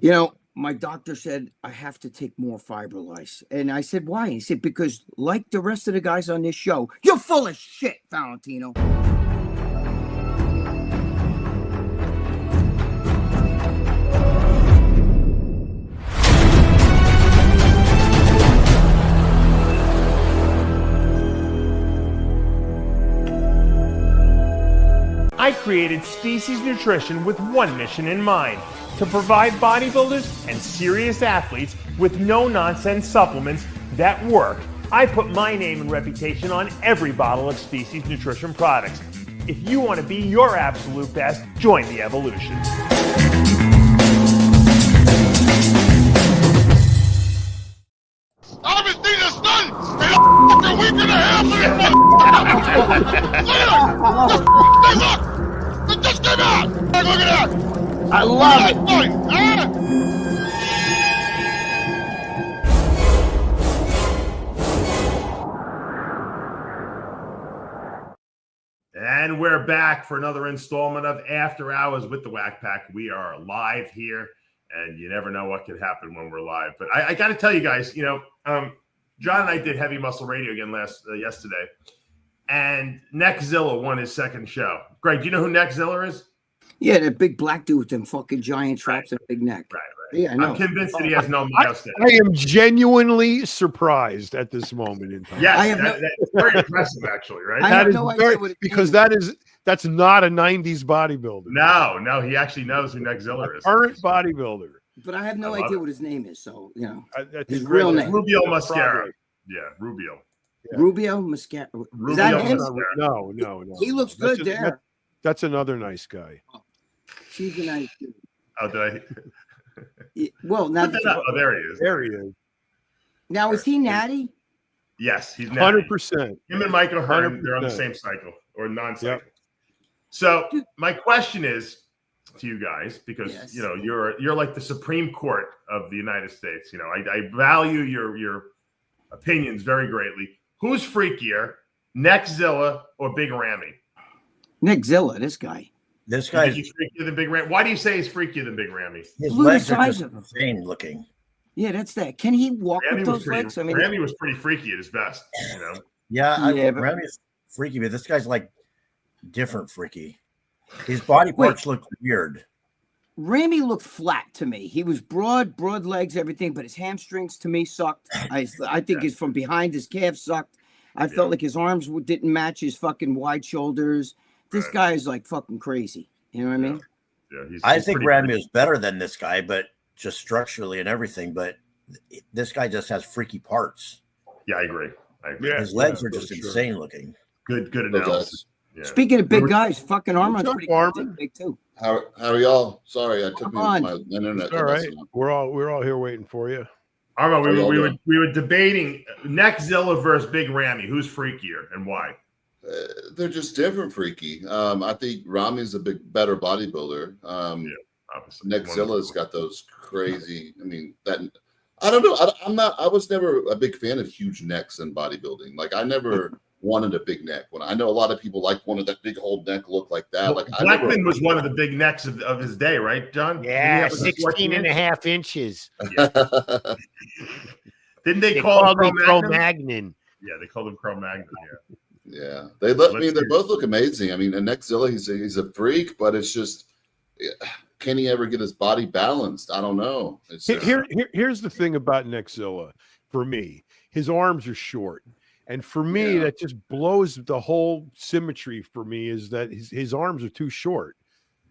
You know, my doctor said I have to take more Fibrilize. And I said, why? He said, because like the rest of the guys on this show, you're full of shit, Valentino. I created Species Nutrition with one mission in mind: to provide bodybuilders and serious athletes with no-nonsense supplements that work. I put my name and reputation on every bottle of Species Nutrition products. If you want to be your absolute best, join the evolution. I haven't seen the sun in a week and a half. Hey, look! It just came out! Look at that! I love it. And we're back for another installment of After Hours with the Whack Pack. We are live here, and you never know what could happen when we're live. But I got to tell you guys, John and I did Heavy Muscle Radio again yesterday, and Neckzilla won his second show. Greg, do you know who Neckzilla is? Yeah, that big black dude with them fucking giant traps and a big neck. Right. Yeah, I know. I'm convinced that he has no milestone. I am genuinely surprised at this moment in time. Yes, that's very impressive, actually, right? I have no idea what it because means. that's not a 90s bodybuilder. No, he actually knows who Neckzilla is. Current bodybuilder. But I have no idea what his name is, so, That's his real name. Rubio Mascara. Yeah, Rubio. Yeah. Rubio Mascara. Is Rubio that him? Mascara. No. He looks good there. That's another nice guy. She's a nice dude. Oh, did I? Well, now Oh, there he is. There he is. Now is he natty? Yes, he's natty. 100%. Him and Michael Hearn, they're on the 100%. same cycle or non-cycle. Yep. So my question is to you guys, because Yes. you're like the Supreme Court of the United States. I value your opinions very greatly. Who's freakier, Neckzilla or Big Ramy? Neckzilla, this guy. This guy's Is he freakier than Big Ramy? Why do you say he's freakier than Big Ramy? his Look at legs the are size just of him. insane looking. Yeah, that's that. Can he walk Ramy with was those legs? I mean, Ramy was pretty freaky at his best. Yeah, but- Remy's freaky, but this guy's like different freaky. His body parts look weird. Ramy looked flat to me. He was broad legs, everything, but his hamstrings to me sucked. I think his from behind his calves sucked. I felt like his arms didn't match his fucking wide shoulders. This guy is like fucking crazy. You know what I mean? Yeah, I think pretty Ramy freaky. is better than this guy, but just structurally and everything. But this guy just has freaky parts. Yeah, I agree. Yeah. His legs are just for sure. insane looking. Good analysis. Yeah. Speaking of big guys, fucking Armand's up, pretty good. Armand? Big too. How are y'all? Sorry, I took Come on. my internet. All right. We're all here waiting for you. Armand, we were debating Neckzilla versus Big Ramy. Who's freakier and why? They're just different, freaky. I think Ramy's a better bodybuilder. Obviously. Neckzilla's got those crazy. I mean, I don't know. I was never a big fan of huge necks in bodybuilding. Like I never wanted a big neck. When I know a lot of people wanted that big whole neck look like that. Like Blackman was one of the big necks of his day, right, John? Yeah, Didn't he have a 16 and a half inches. Didn't they They call him called me Cro-Magnon? Cro-Magnon. Yeah, they called him Cro-Magnon. Yeah, they look. I mean, they both look amazing. I mean, and Neckzilla, he's a freak, but it's just, can he ever get his body balanced? I don't know. It's just, Here's the thing about Neckzilla. For me, his arms are short, and for me, that just blows the whole symmetry. For me, is that his arms are too short.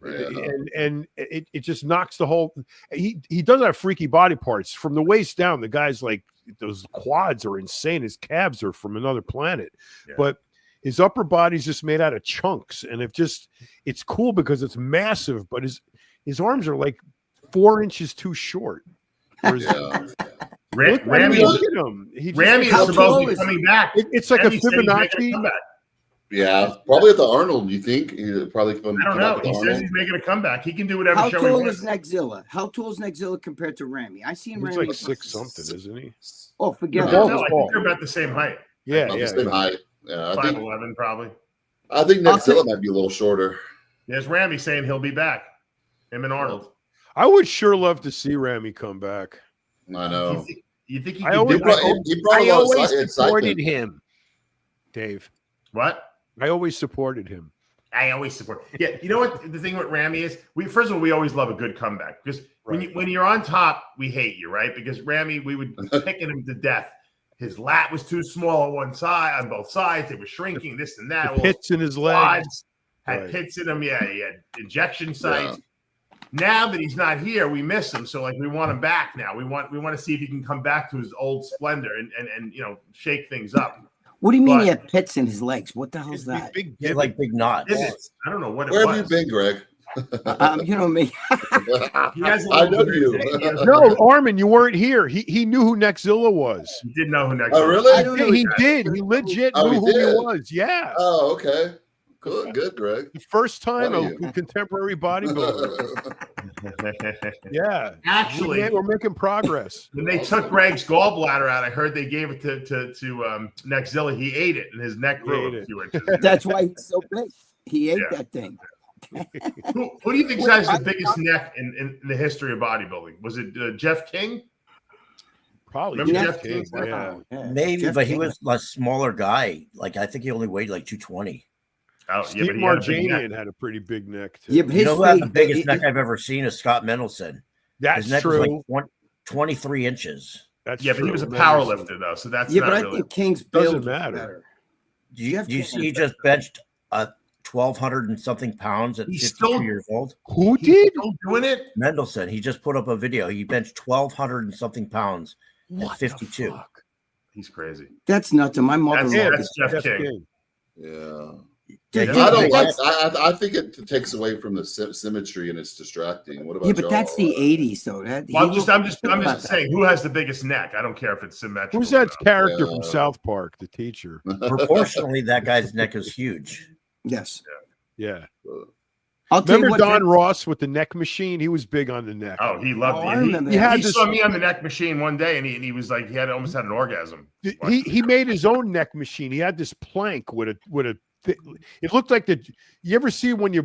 And it just knocks the whole. He does have freaky body parts from the waist down. The guy's like, those quads are insane. His calves are from another planet, but his upper body's just made out of chunks, and it's cool because it's massive. But his arms are like 4 inches too short. Ramy Look at him. is supposed to be coming back. It's like a Ramy said he's making Fibonacci. comeback. yeah, probably at the Arnold. You think he'll probably come? I don't come know. out with He Arnold? says he's making a comeback. He can do whatever How show he tall wants. is Neckzilla? How tall is Neckzilla compared to Ramy? I seen He's Ramy. like 6 something, isn't he? Oh, forget I it. don't Both know. I tall. think they're about the same height. Yeah, About the same height. Yeah, I think 5'11", probably. Neckzilla might be a little shorter. There's Ramy saying he'll be back. Him and Arnold. I would sure love to see Ramy come back. I know. You think he I could always, do He brought I a lot of always supported excitement. him, Dave. what? I always supported him. I always support. Yeah, you know what the thing with Ramy is? First of all, we always love a good comeback because when you're on top, we hate you, right? Because Ramy, we would pick him to death. His lat was too small on one side, on both sides. They were shrinking, this and that. The pits in his legs. Had pits in them. Yeah, he had injection sites. Yeah. Now that he's not here, we miss him. So like we want him back now. We want to see if he can come back to his old splendor and shake things up. What do you mean he had pits in his legs? What the hell's that? Big knots. I don't know what it Where was. have you been, Greg? You know me. He has I know you. No, Armin, you weren't here. He knew who Nexzilla was. He didn't know who Nexzilla Oh, really? was. He did. He legit knew who he was. Yeah. Oh, okay. Good, Greg. The first time a contemporary bodybuilder. Yeah. Actually, we're making progress. When they took Greg's gallbladder out, I heard they gave it to Nexzilla. He ate it, and his neck grew a few inches. That's why he's so big. He ate that thing. Who do you think has the biggest neck in the history of bodybuilding? Was it Jeff King? Probably Jeff King. Yeah. Maybe, Jeff but he King. was a smaller guy. Like I think he only weighed like 220. Oh, Steve Marjanian had a pretty big neck too. Yeah, but You know who had the biggest neck I've ever seen is Scott Mendelson. That's His neck true. was like 23 inches. That's but he was a power lifter though, so that's but not I really. think King's build Doesn't is matter. better. Do you see he just benched 1,200 and something pounds at 52 years old? Who did? Still doing it? Mendelson. He just put up a video. He benched 1,200 and something pounds at 52. He's crazy. That's nothing. My mother. That's Jeff King. Yeah. Dude, I don't like. I think it takes away from the symmetry and it's distracting. What about Yeah, but y'all? that's the '80s, though. I'm just saying, who has the biggest neck? I don't care if it's symmetrical. Who's that character from South Park, the teacher? Proportionally, that guy's neck is huge. Yes. Yeah. I'll tell Remember you what, Don Ross with the neck machine? He was big on the neck. Oh, he loved I it. remember He that. saw me on the neck machine one day, and he was like, almost had an orgasm. He made his own neck machine. He had this plank with a. It looked like you ever see when you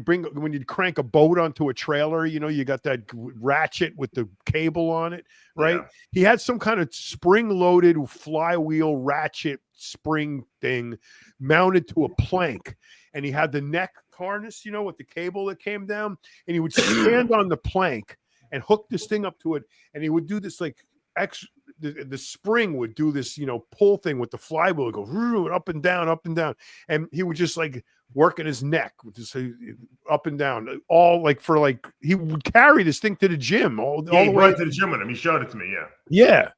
crank a boat onto a trailer, you got that ratchet with the cable on it, right? Yeah. He had some kind of spring-loaded flywheel ratchet spring thing mounted to a plank, and he had the neck harness, with the cable that came down, and he would stand on the plank and hook this thing up to it, and he would do this like the spring would do this, pull thing with the flywheel, go up and down, and he would just like working his neck with this up and down, all like he would carry this thing to the gym all the way went to the gym with him. He showed it to me. Yeah.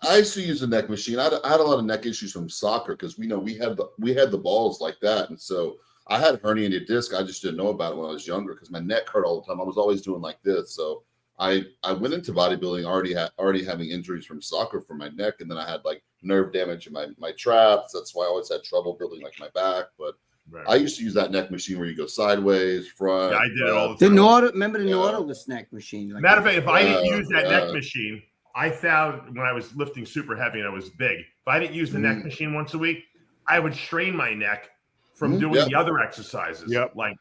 I used to use a neck machine. I had a lot of neck issues from soccer because we had the balls like that, and so I had herniated disc. I just didn't know about it when I was younger because my neck hurt all the time. I was always doing like this, so. I went into bodybuilding already having injuries from soccer for my neck, and then I had like nerve damage in my traps. That's why I always had trouble building like my back. But I used to use that neck machine where you go sideways, front. Yeah, I did it all the time. Remember the Nautilus neck machine? Matter of fact, if I didn't use that neck machine, I found when I was lifting super heavy and I was big, if I didn't use the neck machine once a week, I would strain my neck from doing the other exercises, like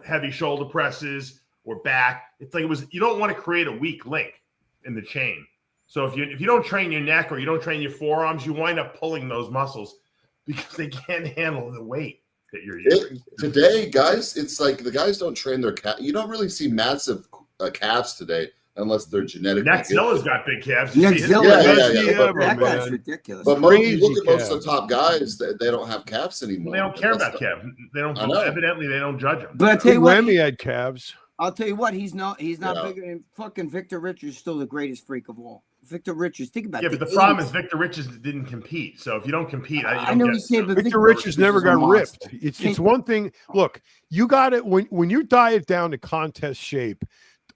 heavy shoulder presses. Or back, it's like you don't want to create a weak link in the chain. So if you don't train your neck or you don't train your forearms, you wind up pulling those muscles because they can't handle the weight that you're using. Today, guys, it's like the guys don't train their calf. You don't really see massive calves today unless they're genetically. Nexzilla's got big calves. That guy's ridiculous. But you look at most of the top guys, they don't have calves anymore. They don't care about calves. They don't. Evidently, they don't judge them. But I tell you what, Remy had calves. I'll tell you what, he's not bigger than fucking Victor Richards. Still the greatest freak of all. Victor Richards, think about it. Yeah, but the problem is Victor Richards didn't compete. So if you don't compete, I know you say, but Victor Richards never got ripped. It's one thing. Look, you got it when you diet down to contest shape.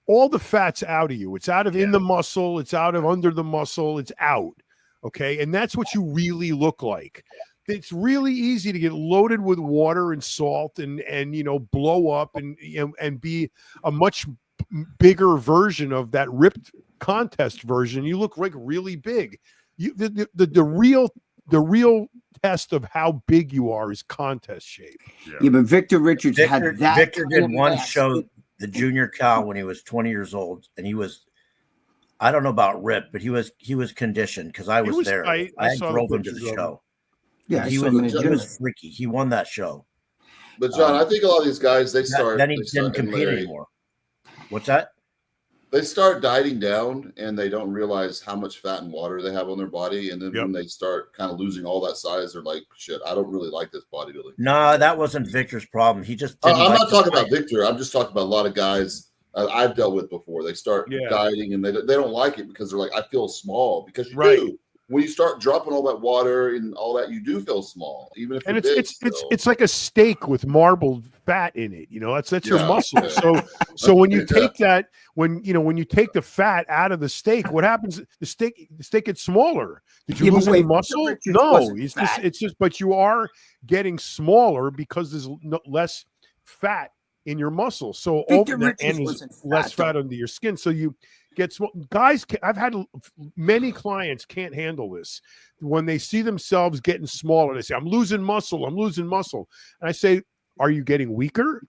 All the fat's out of you. It's out of in the muscle. It's out of under the muscle. It's out. Okay, and that's what you really look like. It's really easy to get loaded with water and salt and blow up and be a much bigger version of that ripped contest version. You look like really big. The real test of how big you are is contest shape. Yeah, but Victor Richards had that. Victor did one show the junior Cal when he was 20 years old, and he was, I don't know about ripped, but he was conditioned because I was there. Tight. I saw drove the him to the pictures of him. show. Yeah, I he saw him in the was gym. freaky. He won that show. But John, I think a lot of these guys they start. Then he they didn't start, and compete Larry, anymore. What's that? they start dieting down and they don't realize how much fat and water they have on their body. And then when they start kind of losing all that size, they're like, shit, I don't really like this bodybuilding. No, that wasn't Victor's problem. He just I'm not talking about Victor. I'm just talking about a lot of guys I've dealt with before. They start dieting and they don't like it because they're like, I feel small, because you do. When you start dropping all that water and all that, you do feel small, even if and you're it's like a steak with marbled fat in it. You know, that's your muscle. So when you take that, when you take the fat out of the steak, what happens? The steak gets smaller. Did you lose any muscle? No, it's just, but you are getting smaller because there's less fat in your muscle. So and less fat under your skin. So you get small. Guys, I've had many clients can't handle this. When they see themselves getting smaller, they say, I'm losing muscle. And I say, are you getting weaker?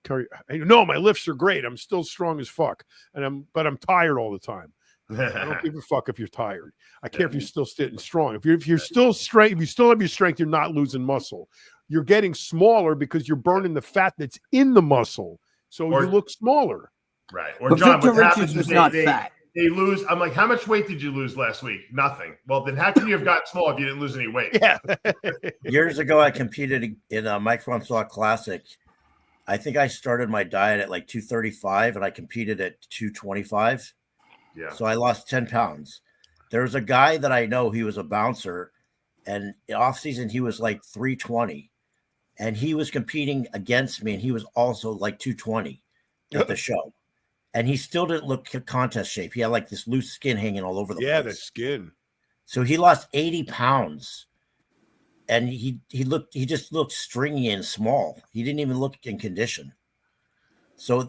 No, my lifts are great. I'm still strong as fuck. But I'm tired all the time. I don't give a fuck if you're tired. I care if you're still sitting strong. If you still have your strength, you're not losing muscle. You're getting smaller because you're burning the fat that's in the muscle. So you look smaller. Right. Or but John, Victor what Richards happens was is not fat. They lose. I'm like, how much weight did you lose last week? Nothing. Well, then how can you have gotten small if you didn't lose any weight? Yeah. Years ago, I competed in a Mike Francois Classic. I think I started my diet at like 235 and I competed at 225. Yeah. So I lost 10 pounds. There was a guy that I know, he was a bouncer, and off season, he was like 320. And he was competing against me, and he was also like 220 at the show. And he still didn't look contest shape. He had like this loose skin hanging all over the place. Yeah, the skin. So he lost 80 pounds. And he just looked stringy and small. He didn't even look in condition. So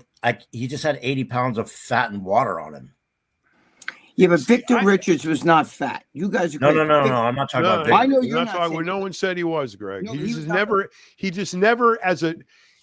he just had 80 pounds of fat and water on him. Yeah, but Victor Richards was not fat. You guys are no. I'm not talking about Victor. I know you're not talking. No one said he was, Greg. No, he just never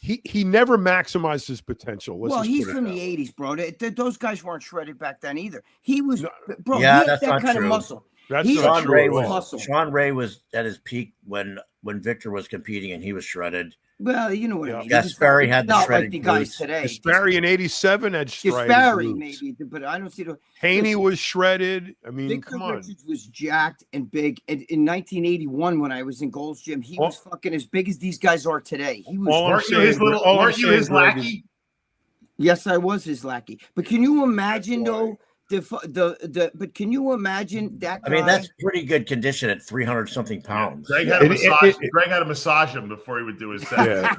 he never maximized his potential. Well, he's from the 80s, bro. Those guys weren't shredded back then either. He was, bro. Yeah, he had that kind of muscle. Sean Ray was at his peak when Victor was competing, and he was shredded. Well, you know what I mean. Gaspari had the shredded like the guys today. Gaspari in '87 had shredded Gaspari maybe, but I don't see the. Haney was shredded. I mean, Victor come on. Richards was jacked and big. And in 1981, when I was in Gold's Gym, he was fucking as big as these guys are today. He was. Weren't you his lackey? Yes, I was his lackey. But can you imagine though? But can you imagine that guy? I mean, that's pretty good condition at 300 something pounds. Greg had to massage him before he would do his set. Yeah.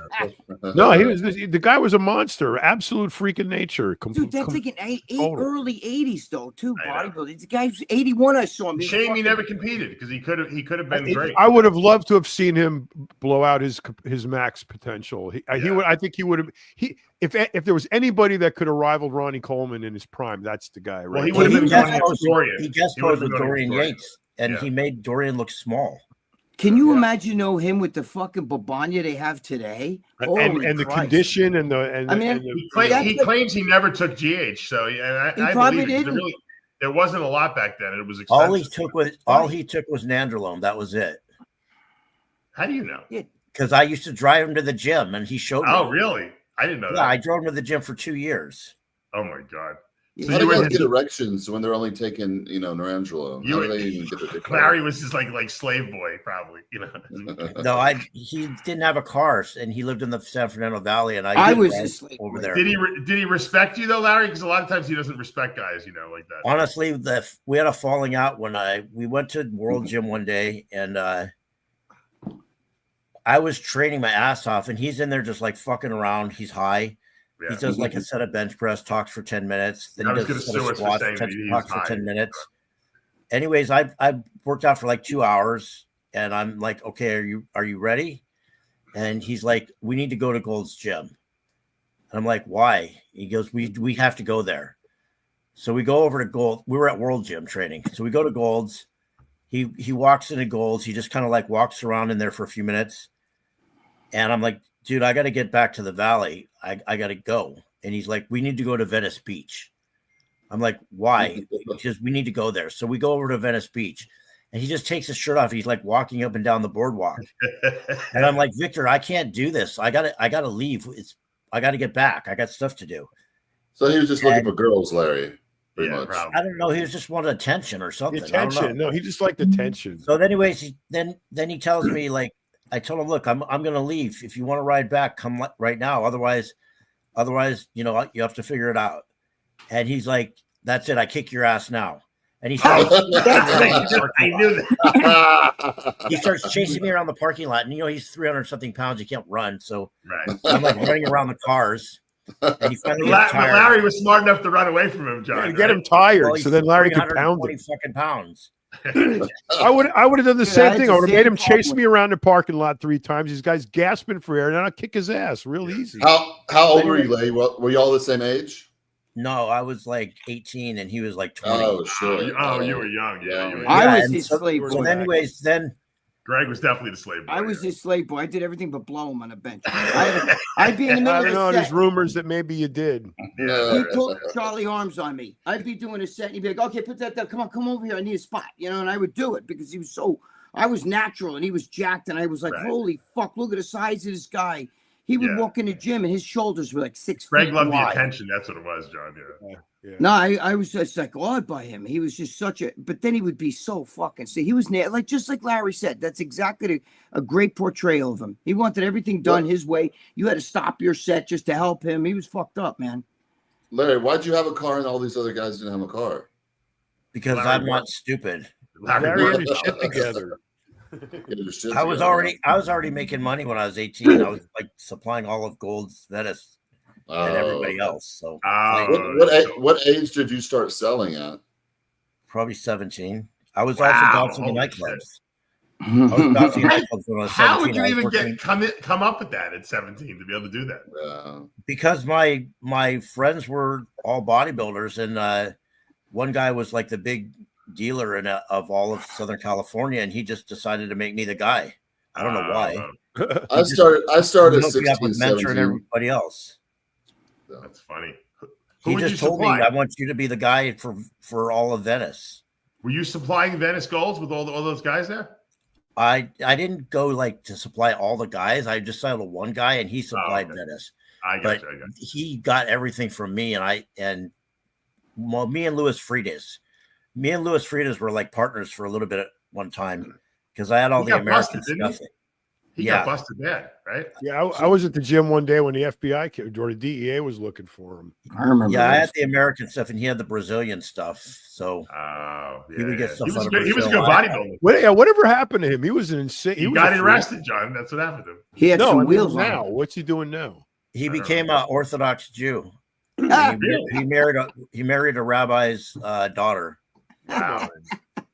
No, the guy was a monster, absolute freak of nature. Dude, that's like an early 80s though, too. Bodybuilding. The guy's 81. I saw him. Shame he never competed because he could have been great. I would have loved to have seen him blow out his max potential. I think he would have. If there was anybody that could have rivaled Ronnie Coleman in his prime, that's the guy. Right? Well, he would have been Dorian. He guest posed with Dorian Yates, and he made Dorian look small. Can you imagine him with the fucking babanya they have today? And the condition and he claims he never took GH, so I probably believe didn't. There wasn't a lot back then. It was expensive. All he took was Nandrolone. That was it. How do you know? Because I used to drive him to the gym, and he showed me. Oh, really? I didn't know that. Yeah, I drove him to the gym for 2 years. Oh my god! So how do guys get erections when they're only taking, Nandrolone? How do they even get the Larry was just like slave boy, probably. No, he didn't have a car, and he lived in the San Fernando Valley, and I was a slave over there. Did he respect you though, Larry? Because a lot of times he doesn't respect guys, like that. Honestly, we had a falling out when we went to World Gym one day, and I was training my ass off, and he's in there just like fucking around. He's high. Yeah. He does like a set of bench press, talks for 10 minutes. Then he does a set of squats, talks for 10 minutes. Anyways, I worked out for like 2 hours, and I'm like, okay, are you ready? And he's like, we need to go to Gold's Gym. And I'm like, why? He goes, we have to go there. So we go over to Gold. We were at World Gym training. So we go to Gold's. He walks into Gold's. He just kind of like walks around in there for a few minutes. And I'm like, dude, I got to get back to the valley. I got to go. And he's like, we need to go to Venice Beach. I'm like, why? Because we need to go there. So we go over to Venice Beach, and he just takes his shirt off. He's like walking up and down the boardwalk. And I'm like, Victor, I can't do this. I gotta leave. I gotta get back. I got stuff to do. So he was just looking for girls, Larry. Pretty much. I don't know. He was just wanted attention or something. Attention. No, he just liked attention. So anyways, then he tells me, like, I told him, look, I'm gonna leave. If you want to ride back, come right now. Otherwise, you know, you have to figure it out. And he's like, that's it. I kick your ass now. And he starts, I knew that. he starts chasing me around the parking lot. And, you know, he's 300 something pounds. He can't run. So I'm like running around the cars. And he finally gets tired. Larry was smart enough to run away from him, John. Get him tired. Well, so then Larry could pound him. Fucking pounds. I would have done the same thing. I would have made him chase me around the parking lot 3 times. These guys gasping for air, and then I'll kick his ass real easy. How old were you, Larry? Were you all the same age? No, I was like 18 and he was like 20. Oh, sure. Oh, you were young. Yeah, you were young. I was his slave boy. So anyways, then Greg was definitely the slave boy. I was his slave boy. I did everything but blow him on a bench. I'd be in the middle I don't of know. a There's set. rumors that maybe you did. He pulled Charlie arms on me. I'd be doing a set and he'd be like, okay, put that down. Come over here. I need a spot. You know, and I would do it because I was natural and he was jacked. And I was like, holy fuck, look at the size of this guy. He would walk in the gym and his shoulders were like 6 feet Greg loved wide. the attention. That's what it was, John. Yeah. No, I was just like awed by him. He was just but then he would be so fucking, see, he was like, just like Larry said, that's exactly a great portrayal of him. He wanted everything done his way. You had to stop your set just to help him. He was fucked up, man. Larry, why'd you have a car and all these other guys didn't have a car? Because I'm not stupid. Larry had his shit together. I was already making money when I was 18. I was like supplying Olive Gold's Venice and everybody else. So what age did you start selling at? Probably 17. I was also bouncing in nightclubs. I was bouncing in nightclubs when I was 17. How would you even come up with that at 17 to be able to do that? Because my friends were all bodybuilders, and one guy was like the big dealer of all of Southern California, and he just decided to make me the guy. I don't know why. I started at 16, 17. Everybody else. That's funny. He just told me, I want you to be the guy for all of Venice. Were you supplying Venice Golds with all those guys there? I didn't go like to supply all the guys. I just saw one guy, and he supplied Venice. I got you. He got everything from me, and me and Louis Fridas. Me and Louis Fridas were like partners for a little bit at one time because I had all the American stuff. He got busted bad, right? Yeah, I was at the gym one day when the FBI came, or the DEA was looking for him. I remember. Yeah, I had the American stuff, and he had the Brazilian stuff. So he would get stuff. He was a good bodybuilder. Whatever happened to him? He was an insane. He got arrested, John. That's what happened to him. He had some wheels now. on. What's he doing now? He became an Orthodox Jew. He married a rabbi's daughter. Wow.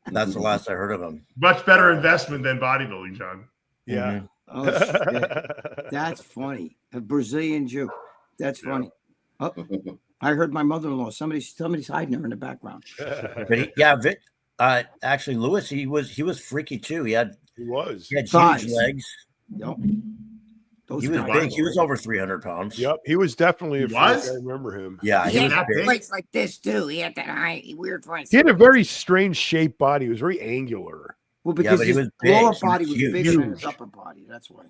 That's the last I heard of him. Much better investment than bodybuilding, John. Yeah. Mm-hmm. Oh, shit. That's funny. A Brazilian Jew. That's funny. Oh, I heard my mother-in-law. Somebody's hiding her in the background. But actually, Louis, he was freaky too. He had huge legs. Yep. He was big. He was over 300 pounds. Yep. He was definitely a freak. I remember him. Yeah. He had plates like this too. He had that high, weird voice. He had a very strange shaped body. He was very angular. Well, because his lower body was bigger than his upper body. That's why.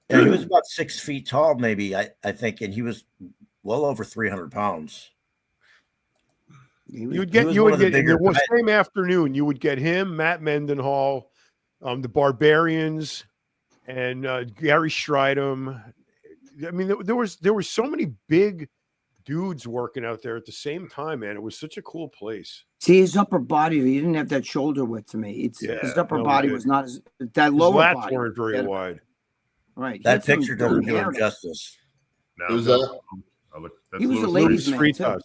Yeah, he was about 6 feet tall, maybe, I think, and he was well over 300 pounds. You would get in the same afternoon. You would get him, Matt Mendenhall, the Barbarians, and Gary Stridham. I mean, there was so many big dudes working out there at the same time, man. It was such a cool place. See, his upper body, he didn't have that shoulder width to me. His upper body was not as that lower lats body weren't very wide. Right. That picture doesn't do him justice. Who's that? He was a ladies' man too. Let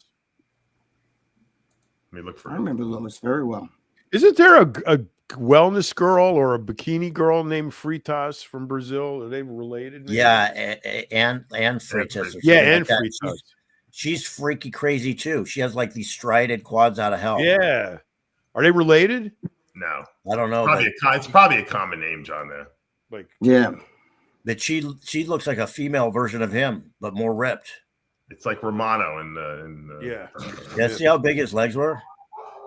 me look for him. I remember Louis very well. Isn't there a wellness girl or a bikini girl named Fritas from Brazil? Are they related? Maybe? Yeah, and Fritas. Yeah, and Fritas. She's freaky crazy too. She has like these strided quads out of hell. Yeah. Are they related? No. I don't know. It's probably a common name, John, there. Like, yeah. But she looks like a female version of him, but more ripped. It's like Romano Yeah. See how big his legs were?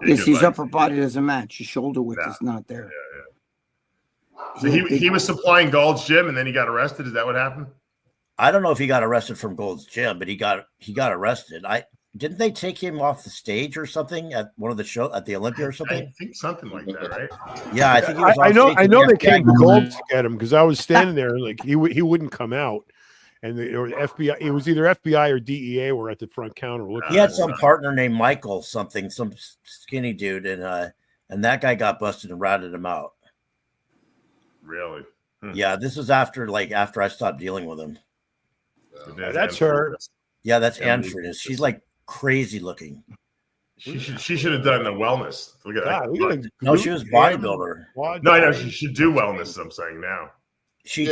Yes, his upper body doesn't match. His shoulder width is not there. So he was supplying Gold's Gym, and then he got arrested. Is that what happened? I don't know if he got arrested from Gold's Gym, but he got arrested. Didn't they take him off the stage or something at one of the shows at the Olympia or something? I think something like that, right? Yeah, I think he was I know they came to Gold to get him because I was standing there like he wouldn't come out, and or FBI. It was either FBI or DEA were at the front counter looking. He had some partner named Michael something, some skinny dude, and that guy got busted and ratted him out. Really? Yeah, this was after I stopped dealing with him. That's her. Yeah, that's Ann Freitas. She's like crazy looking. She should have done the wellness. Look at that. No, she was bodybuilder. No, I know she should do wellness. I'm saying now. She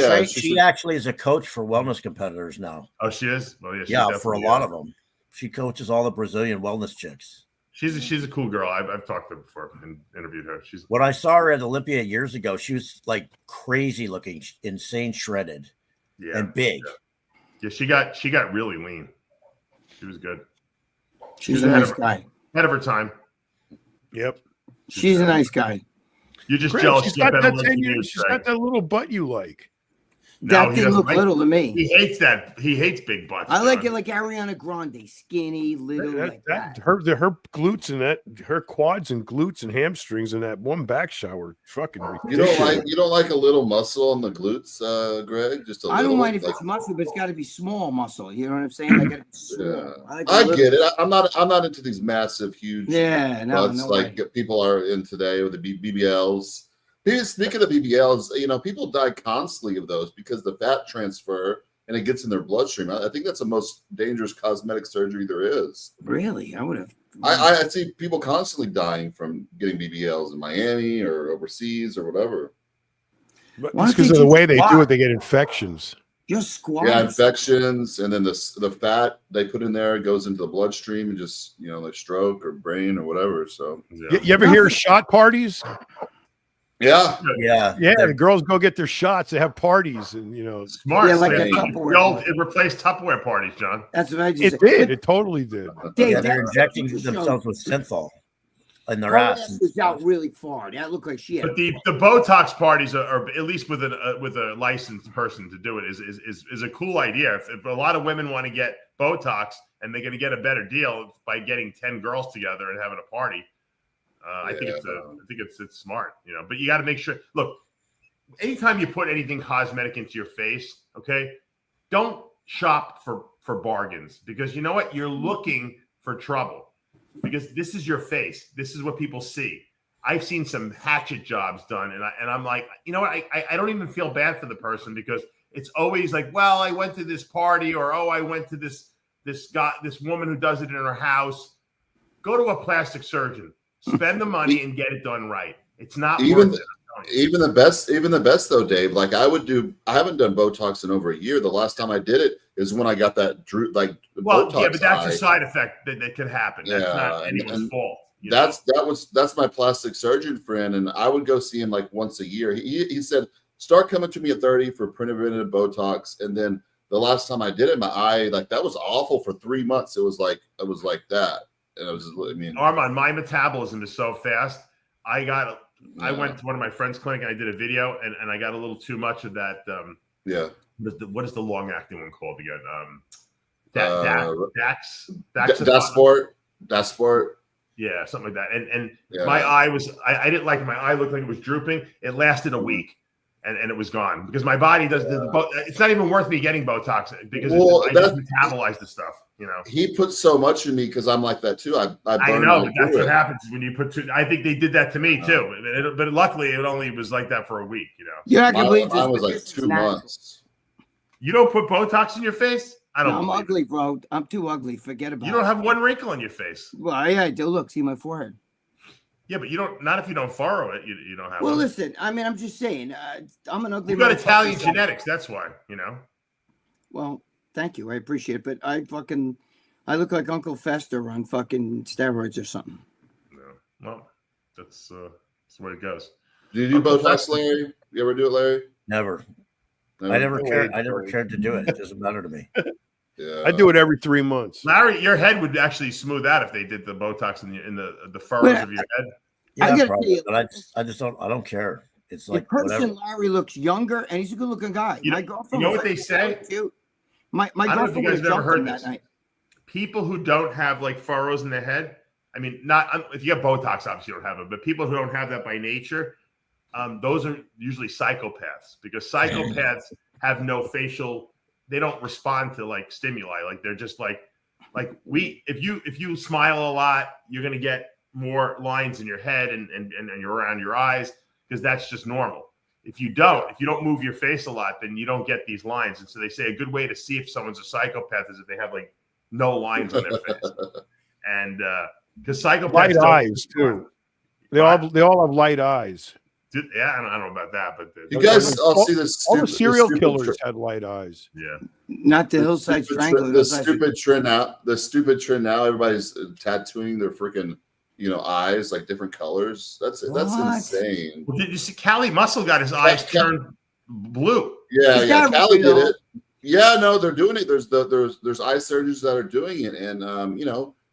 actually is a coach for wellness competitors now. Oh, she is. Well, yeah, for a lot of them. She coaches all the Brazilian wellness chicks. She's a cool girl. I've talked to her before and interviewed her. When I saw her at Olympia years ago, she was like crazy looking, insane shredded, and big. Yeah, she got really lean. She was good. She's a nice guy. Ahead of her time. Yep. She's a nice guy. You're just jealous. She's got that little butt you like. That didn't look little to me. He hates that. He hates big butts. I like it like Ariana Grande, skinny, little, like that. Her glutes and her quads and glutes and hamstrings and that one back shower, fucking ridiculous. You don't like a little muscle on the glutes, Greg? Just a little. I don't mind if it's muscle, but it's got to be small muscle. You know what I'm saying? I got to be small. I get it. I'm not into these massive, huge. Yeah, butts like people are in today with the BBLs. Speaking of BBLs, people die constantly of those because the fat transfer and it gets in their bloodstream. I think that's the most dangerous cosmetic surgery there is. Really? I would have. I see people constantly dying from getting BBLs in Miami or overseas or whatever. But it's because of the way they do it, they get infections. Just squat. Yeah, infections, and then the fat they put in there goes into the bloodstream and just like stroke or brain or whatever. So you ever hear of shot parties? Yeah. The girls go get their shots. They have parties, and smart. Yeah, like a Tupperware. It replaced Tupperware parties, John. That's what I just said. It did. It totally did. Dave, they're injecting themselves with synthol in their ass. Was out really far. That looked like she had. But the Botox parties are at least with a licensed person to do it is a cool idea. If a lot of women want to get Botox and they're going to get a better deal by getting 10 girls together and having a party. I think it's smart, but you got to make sure. Look, anytime you put anything cosmetic into your face, okay, don't shop for bargains because you know what? You're looking for trouble because this is your face. This is what people see. I've seen some hatchet jobs done, and I'm like, you know what? I don't even feel bad for the person because it's always like, well, I went to this party or I went to this woman who does it in her house. Go to a plastic surgeon. Spend the money and get it done right. It's not even worth it. Even the best though, Dave. Like I haven't done Botox in over a year. The last time I did it is when I got that Botox but that's a side effect that could happen. That's not anyone's fault. That's my plastic surgeon friend, and I would go see him like once a year. He said, start coming to me at 30 for preventative Botox, and then the last time I did it, my eye that was awful for 3 months. It was like that. And Armand, my metabolism is so fast. I went to one of my friend's clinic and I did a video and I got a little too much of that. What is the long acting one called again? Dasport. Yeah, something like that. And my eye I didn't like it. My eye looked like it was drooping. It lasted a week. And it was gone because my body does it's not even worth me getting Botox because I just metabolize the stuff, He puts so much in me because I'm like that too. I know, but that's what happens when you put I think they did that to me too. But luckily it only was like that for a week, Yeah, I can believe I was like 2 months. You don't put Botox in your face? I'm ugly, bro. I'm too ugly. Forget about it. You don't have one wrinkle in your face. Well, yeah, I do. Look, see my forehead. Yeah, but you don't. Not if you don't furrow it. You don't have. Well, listen. I mean, I'm just saying. I'm an ugly. You got Italian genetics. That's why. Well, thank you. I appreciate it. But I look like Uncle Fester on fucking steroids or something. No. Well, that's the way it goes. Do you do Botox, Larry? You ever do it, Larry? Never. I never cared to do it. It doesn't matter to me. Yeah. I do it every 3 months. Larry, your head would actually smooth out if they did the Botox in the furrows of your head. Yeah, probably, but I just don't. I don't care. It's like person. Larry looks younger, and he's a good-looking guy. My girlfriend. You know what they say? My I don't know if you guys have ever heard this. Night. People who don't have like furrows in the head. I mean, not if you have Botox, obviously you don't have it, but people who don't have that by nature, those are usually psychopaths because psychopaths have no facial. They don't respond to like stimuli. Like they're just like if you smile a lot, you're gonna get more lines in your head and around your eyes because that's just normal. If you don't move your face a lot, then you don't get these lines. And so they say a good way to see if someone's a psychopath is if they have like no lines on their face. And because psychopaths light eyes too. They all have light eyes. Yeah, I don't know about that, but you guys all see this. All the serial killers had light eyes. Yeah, not the Hillside Strangler. The stupid trend now. Everybody's tattooing their freaking eyes like different colors. That's insane. Well, did you see Cali Muscle got his eyes turned blue? Yeah, Cali did it. Yeah, no, they're doing it. There's eye surgeons that are doing it, and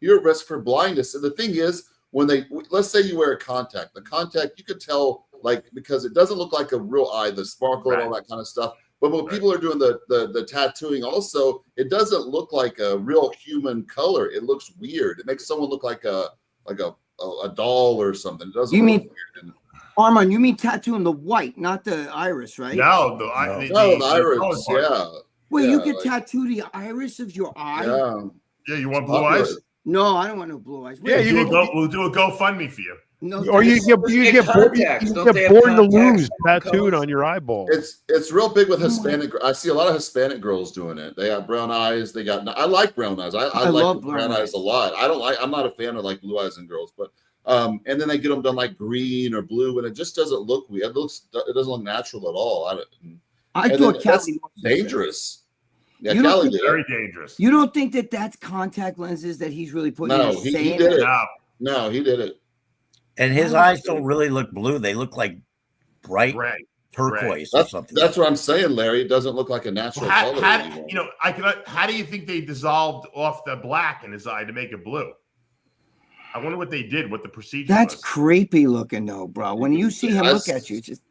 you're at risk for blindness. And the thing is, when let's say you wear a contact, the contact you could tell because it doesn't look like a real eye, the sparkle and all that kind of stuff. But when people are doing the tattooing, also it doesn't look like a real human color. It looks weird. It makes someone look like a doll or something. It doesn't. You look mean weird. Armand? You mean tattooing the white, not the iris, right? No, the iris. Yeah. Wait, you can tattoo the iris of your eye? Yeah. You want blue eyes? No, I don't want no blue eyes. Yeah, we'll do a GoFundMe for you. No, or you get born to lose tattooed on your eyeball. It's real big with Hispanic. I see a lot of Hispanic girls doing it. They have brown eyes. I like brown eyes. I like brown eyes a lot. I'm not a fan of like blue eyes in girls, but and then they get them done like green or blue, and it just doesn't look weird. It doesn't look natural at all. I thought Cali was dangerous. Yeah, Cali did very dangerous. You don't think that's contact lenses that he's really putting? No, he did it. No, he did it. And his eyes don't really look blue. They look like bright turquoise or something. That's what I'm saying, Larry. It doesn't look like a natural color anymore. How do you think they dissolved off the black in his eye to make it blue? I wonder what they did, what the procedure That's was. creepy looking though, bro. When you see him look at you, just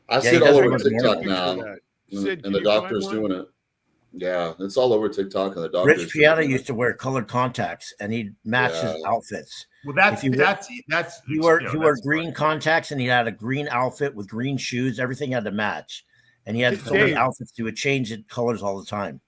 I see it all over TikTok now. And the doctor's doing it. Yeah, it's all over TikTok and the doctors. Rich Piana used to wear colored contacts and he'd match his outfits. Well, he wore green contacts and he had a green outfit with green shoes. Everything had to match, and he had so many outfits. He would change the colors all the time.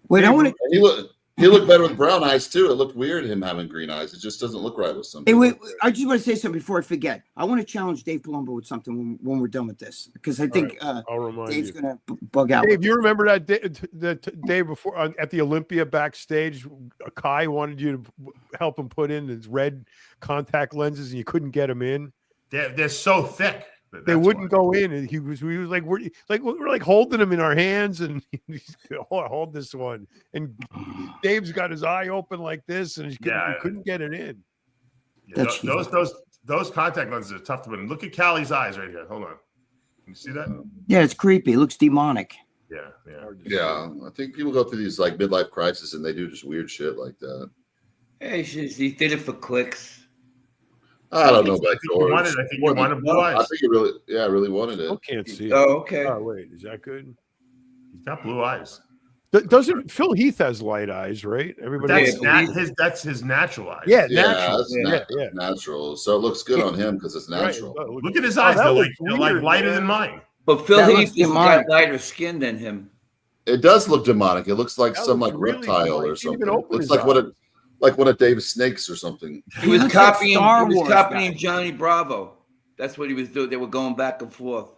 Wait, I want to. He looked better with brown eyes too. It looked weird him having green eyes. It just doesn't look right with some. Hey, wait, I just want to say something before I forget. I want to challenge Dave Palumbo with something when we're done with this because I think Dave's going to bug out. Dave, you remember that day before at the Olympia backstage, Kai wanted you to help him put in his red contact lenses, and you couldn't get him in. They're so thick. They wouldn't go in, and we was like we're like holding them in our hands, and he's hold this one, and Dave's got his eye open like this, and he couldn't get it in. Yeah, those contact lenses are tough to put in. Look at Callie's eyes right here. Hold on, can you see that? Yeah, it's creepy. It looks demonic. Yeah. I think people go through these like midlife crises, and they do just weird shit like that. Hey, he did it for clicks. I don't know about George. I think you wanted blue eyes. I think you really wanted it. I can't see. Oh, okay. Oh, wait, is that good? He's got blue eyes. Doesn't Phil Heath has light eyes, right? Everybody. That's his natural eyes. Yeah, natural. Natural. So it looks good on him because it's natural. Right. Look at his eyes. They're like lighter than mine. But Phil Heath has got lighter skin than him. It does look demonic. It looks like some like reptile or something. It looks like one of David Snakes or something. He was copying Johnny Bravo. That's what he was doing. They were going back and forth.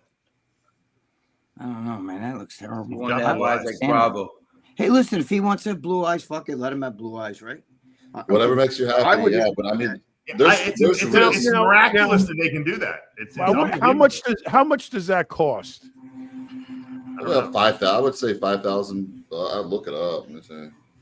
I don't know, man. That looks terrible. He wanted to have eyes like Bravo. Hey, listen, if he wants to have blue eyes, fuck it. Let him have blue eyes, right? Whatever makes you happy. But I mean, it's miraculous that they can do that. How much does that cost? Well, 5,000. I would say 5,000. I'd look it up.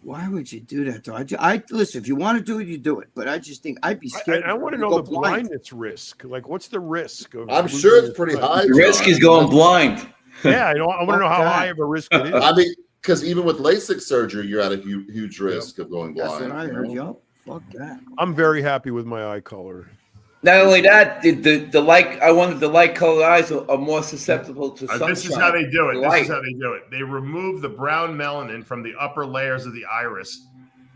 Why would you do that, though? I listen. If you want to do it, you do it. But I just think I'd be scared. I want to know the blindness risk. Like, what's the risk? I'm sure it's pretty high. The risk is going blind. Yeah, I want to know how high of a risk it is. I mean, because even with LASIK surgery, you're at a huge risk of going blind. That's what I heard. Yup. Fuck that. I'm very happy with my eye color. Not only that, the light colored eyes are more susceptible to sunshine. This is how they do it. This is how they do it. They remove the brown melanin from the upper layers of the iris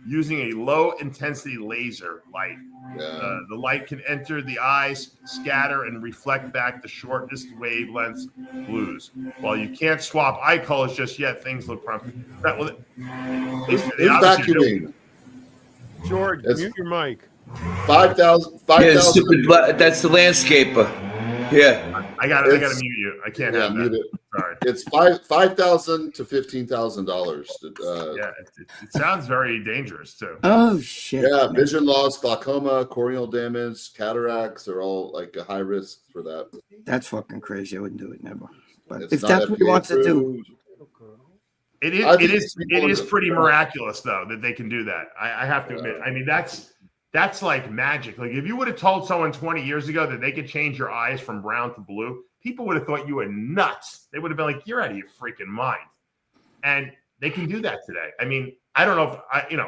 using a low intensity laser light. Yeah. The light can enter the eyes, scatter, and reflect back the shortest wavelengths blues. While you can't swap eye colors just yet, things look promising. Who's vacuuming? George, mute your mic. 5,000. Yeah, that's the landscaper. Yeah, I got to mute you. I can't have mute that. it. Sorry. It's $5,000 to $15,000. Yeah, it sounds very dangerous too. Oh shit. Yeah, vision loss, glaucoma, corneal damage, cataracts are all like a high risk for that. That's fucking crazy. I wouldn't do it, never. But It's if not that's what he FDA wants to do, approved. It is pretty miraculous though that they can do that. I have to admit. I mean, that's like magic. Like if you would have told someone 20 years ago that they could change your eyes from brown to blue, people would have thought you were nuts. They would have been like, "You're out of your freaking mind." And they can do that today. I mean, I don't know if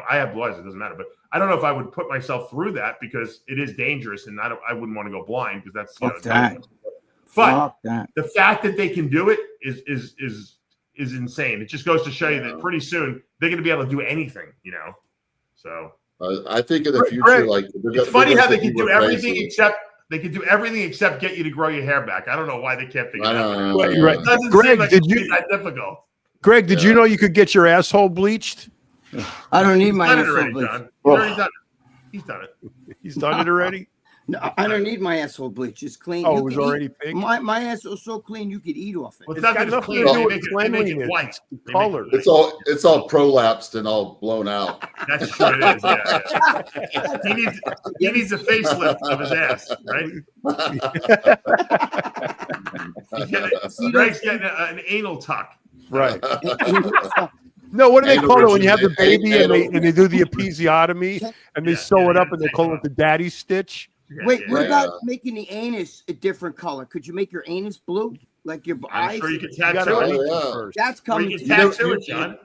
I have blue eyes. It doesn't matter, but I don't know if I would put myself through that because it is dangerous, and I wouldn't want to go blind because that's that. But the fact that they can do it is insane. It just goes to show you that pretty soon they're going to be able to do anything. So. I think in the future, Greg, like it's funny how they can do everything except get you to grow your hair back. I don't know why they can't figure it out. Right. It doesn't Greg, seem like did it's you? that difficult? Greg, did you know you could get your asshole bleached? I don't need my Done it asshole already, bleach. John. He's already done it. He's done it. He's done it already. No, I don't need my asshole bleach. It's clean. Oh, You it was can already eat. pink. My asshole is so clean you could eat off it. Well, It's got nothing to do with cleanliness. white. It's color. it's all prolapsed and all blown out. That's true. It is. Yeah. He needs a facelift of his ass, right? Greg's getting an anal tuck. Right. No, what do they call it when you have the baby and they do the episiotomy and they sew it up and they call it the daddy stitch? Wait, what about making the anus a different color? Could you make your anus blue? Like your eyes? I'm sure you could You tattoo gotta it. eat them first. That's coming. You can tattoo it, John.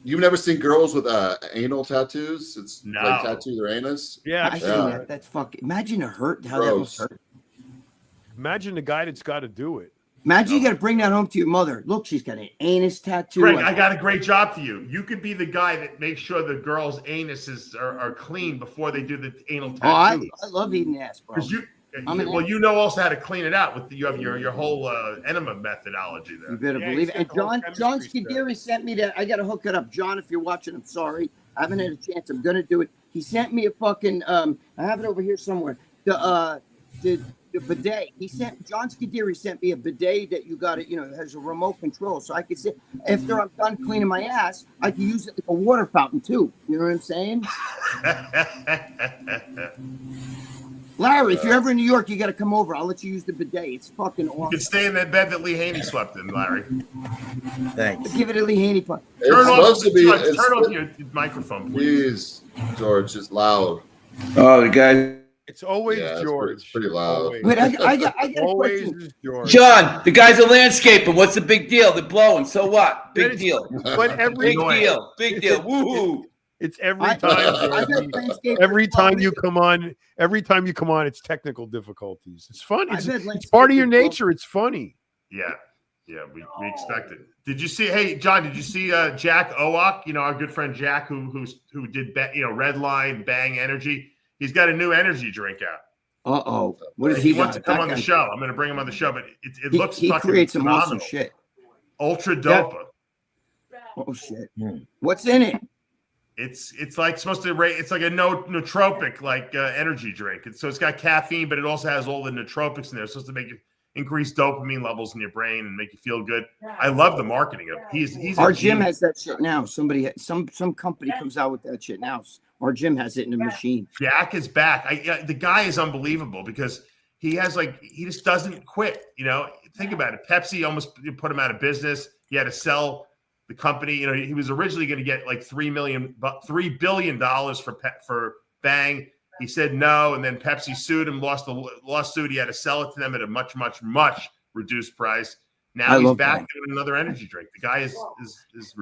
You've never seen girls with anal tattoos? It's No. like tattoo their anus. Yeah, I see that. That's fucking. Imagine the hurt. How that must hurt. imagine the guy that's got to do it. Imagine you got to bring that home to your mother. Look, she's got an anus tattoo. Greg, I got a great job for you. You could be the guy that makes sure the girls' anuses are clean before they do the anal tattoo. I love eating ass, bro. Because you know also how to clean it out with you have your whole enema methodology there. You better believe it. And John Scuderi sent me that. I got to hook it up. John, if you're watching, I'm sorry. I haven't had a chance. I'm going to do it. He sent me a fucking, I have it over here somewhere. The bidet. John Scuderi sent me a bidet that you got it, has a remote control. So I could say, after I'm done cleaning my ass, I can use it like a water fountain too. You know what I'm saying? Larry, if you're ever in New York, you got to come over. I'll let you use the bidet. It's fucking awesome. You can stay in that bed that Lee Haney slept in, Larry. Thanks. Give it a Lee Haney. Turn off your microphone, please. Please, George, it's loud. Oh, the guy. It's always George. It's pretty loud. Always. Wait, I got a Always question. is George. John, the guy's a landscaper. What's the big deal? They're blowing. So what? Big deal. But Big deal. Big deal. Woohoo. It's every time. Every time you come on, it's technical difficulties. It's fun. It's part of your nature. It's funny. Yeah, we expect it. Did you see? Hey, John, did you see Jack Owak? Our good friend Jack, who did Redline, Bang Energy. He's got a new energy drink out. What does he wants to come on the show? I'm going to bring him on the show, but it looks he fucking creates some phenomenal. awesome shit. Ultra Dopa. Oh shit! What's in it? It's like supposed to rate. It's like a nootropic energy drink. So it's got caffeine, but it also has all the nootropics in there. It's supposed to make you increase dopamine levels in your brain and make you feel good. I love the marketing of it. He's our gym has that shit now. Some company comes out with that shit now. Our gym has it in the machine. Jack is back. The guy is unbelievable because he just doesn't quit. Think about it. Pepsi almost put him out of business. He had to sell the company. He was originally going to get like $3 billion for Bang. He said no, and then Pepsi sued him, lost the lawsuit. He had to sell it to them at a much, much, much reduced price. Now he's back doing another energy drink. The guy is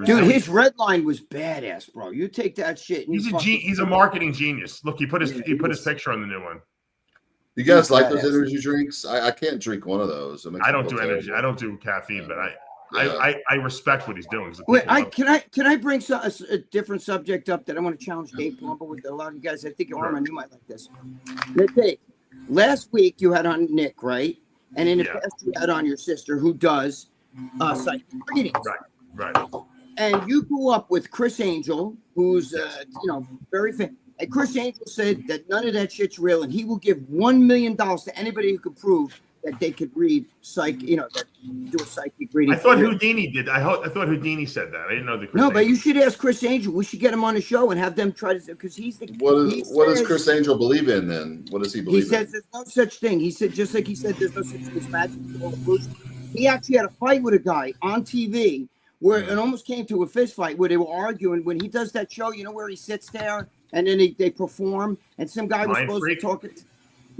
dude. His red line was badass, bro. You take that shit. And He's a marketing genius. Look, he put his picture on the new one. You guys like those energy drinks? I can't drink one of those. I don't do energy. I don't do caffeine, but I respect what he's doing. Wait, can I bring a different subject up that I want to challenge Dave Palumbo with a lot of you guys? I think Armand, you might like this. Dave, last week you had on Nick, right? And in the past you had on your sister who does psychic readings. Right. And you grew up with Chris Angel, who's very famous. And Chris Angel said that none of that shit's real, and he will give $1 million to anybody who could prove that they could read do a psychic reading. I thought Houdini did. I thought Houdini said that. I didn't know the Chris Angel. But you should ask Chris Angel. We should get him on the show and have them try to, because he's the. What does Chris Angel believe in then? What does he believe in? He says there's no such thing. He said, just like he said, there's no such thing as magic. He actually had a fight with a guy on TV where it almost came to a fist fight where they were arguing. When he does that show, where he sits there and then they perform, and some guy was supposed to talk it.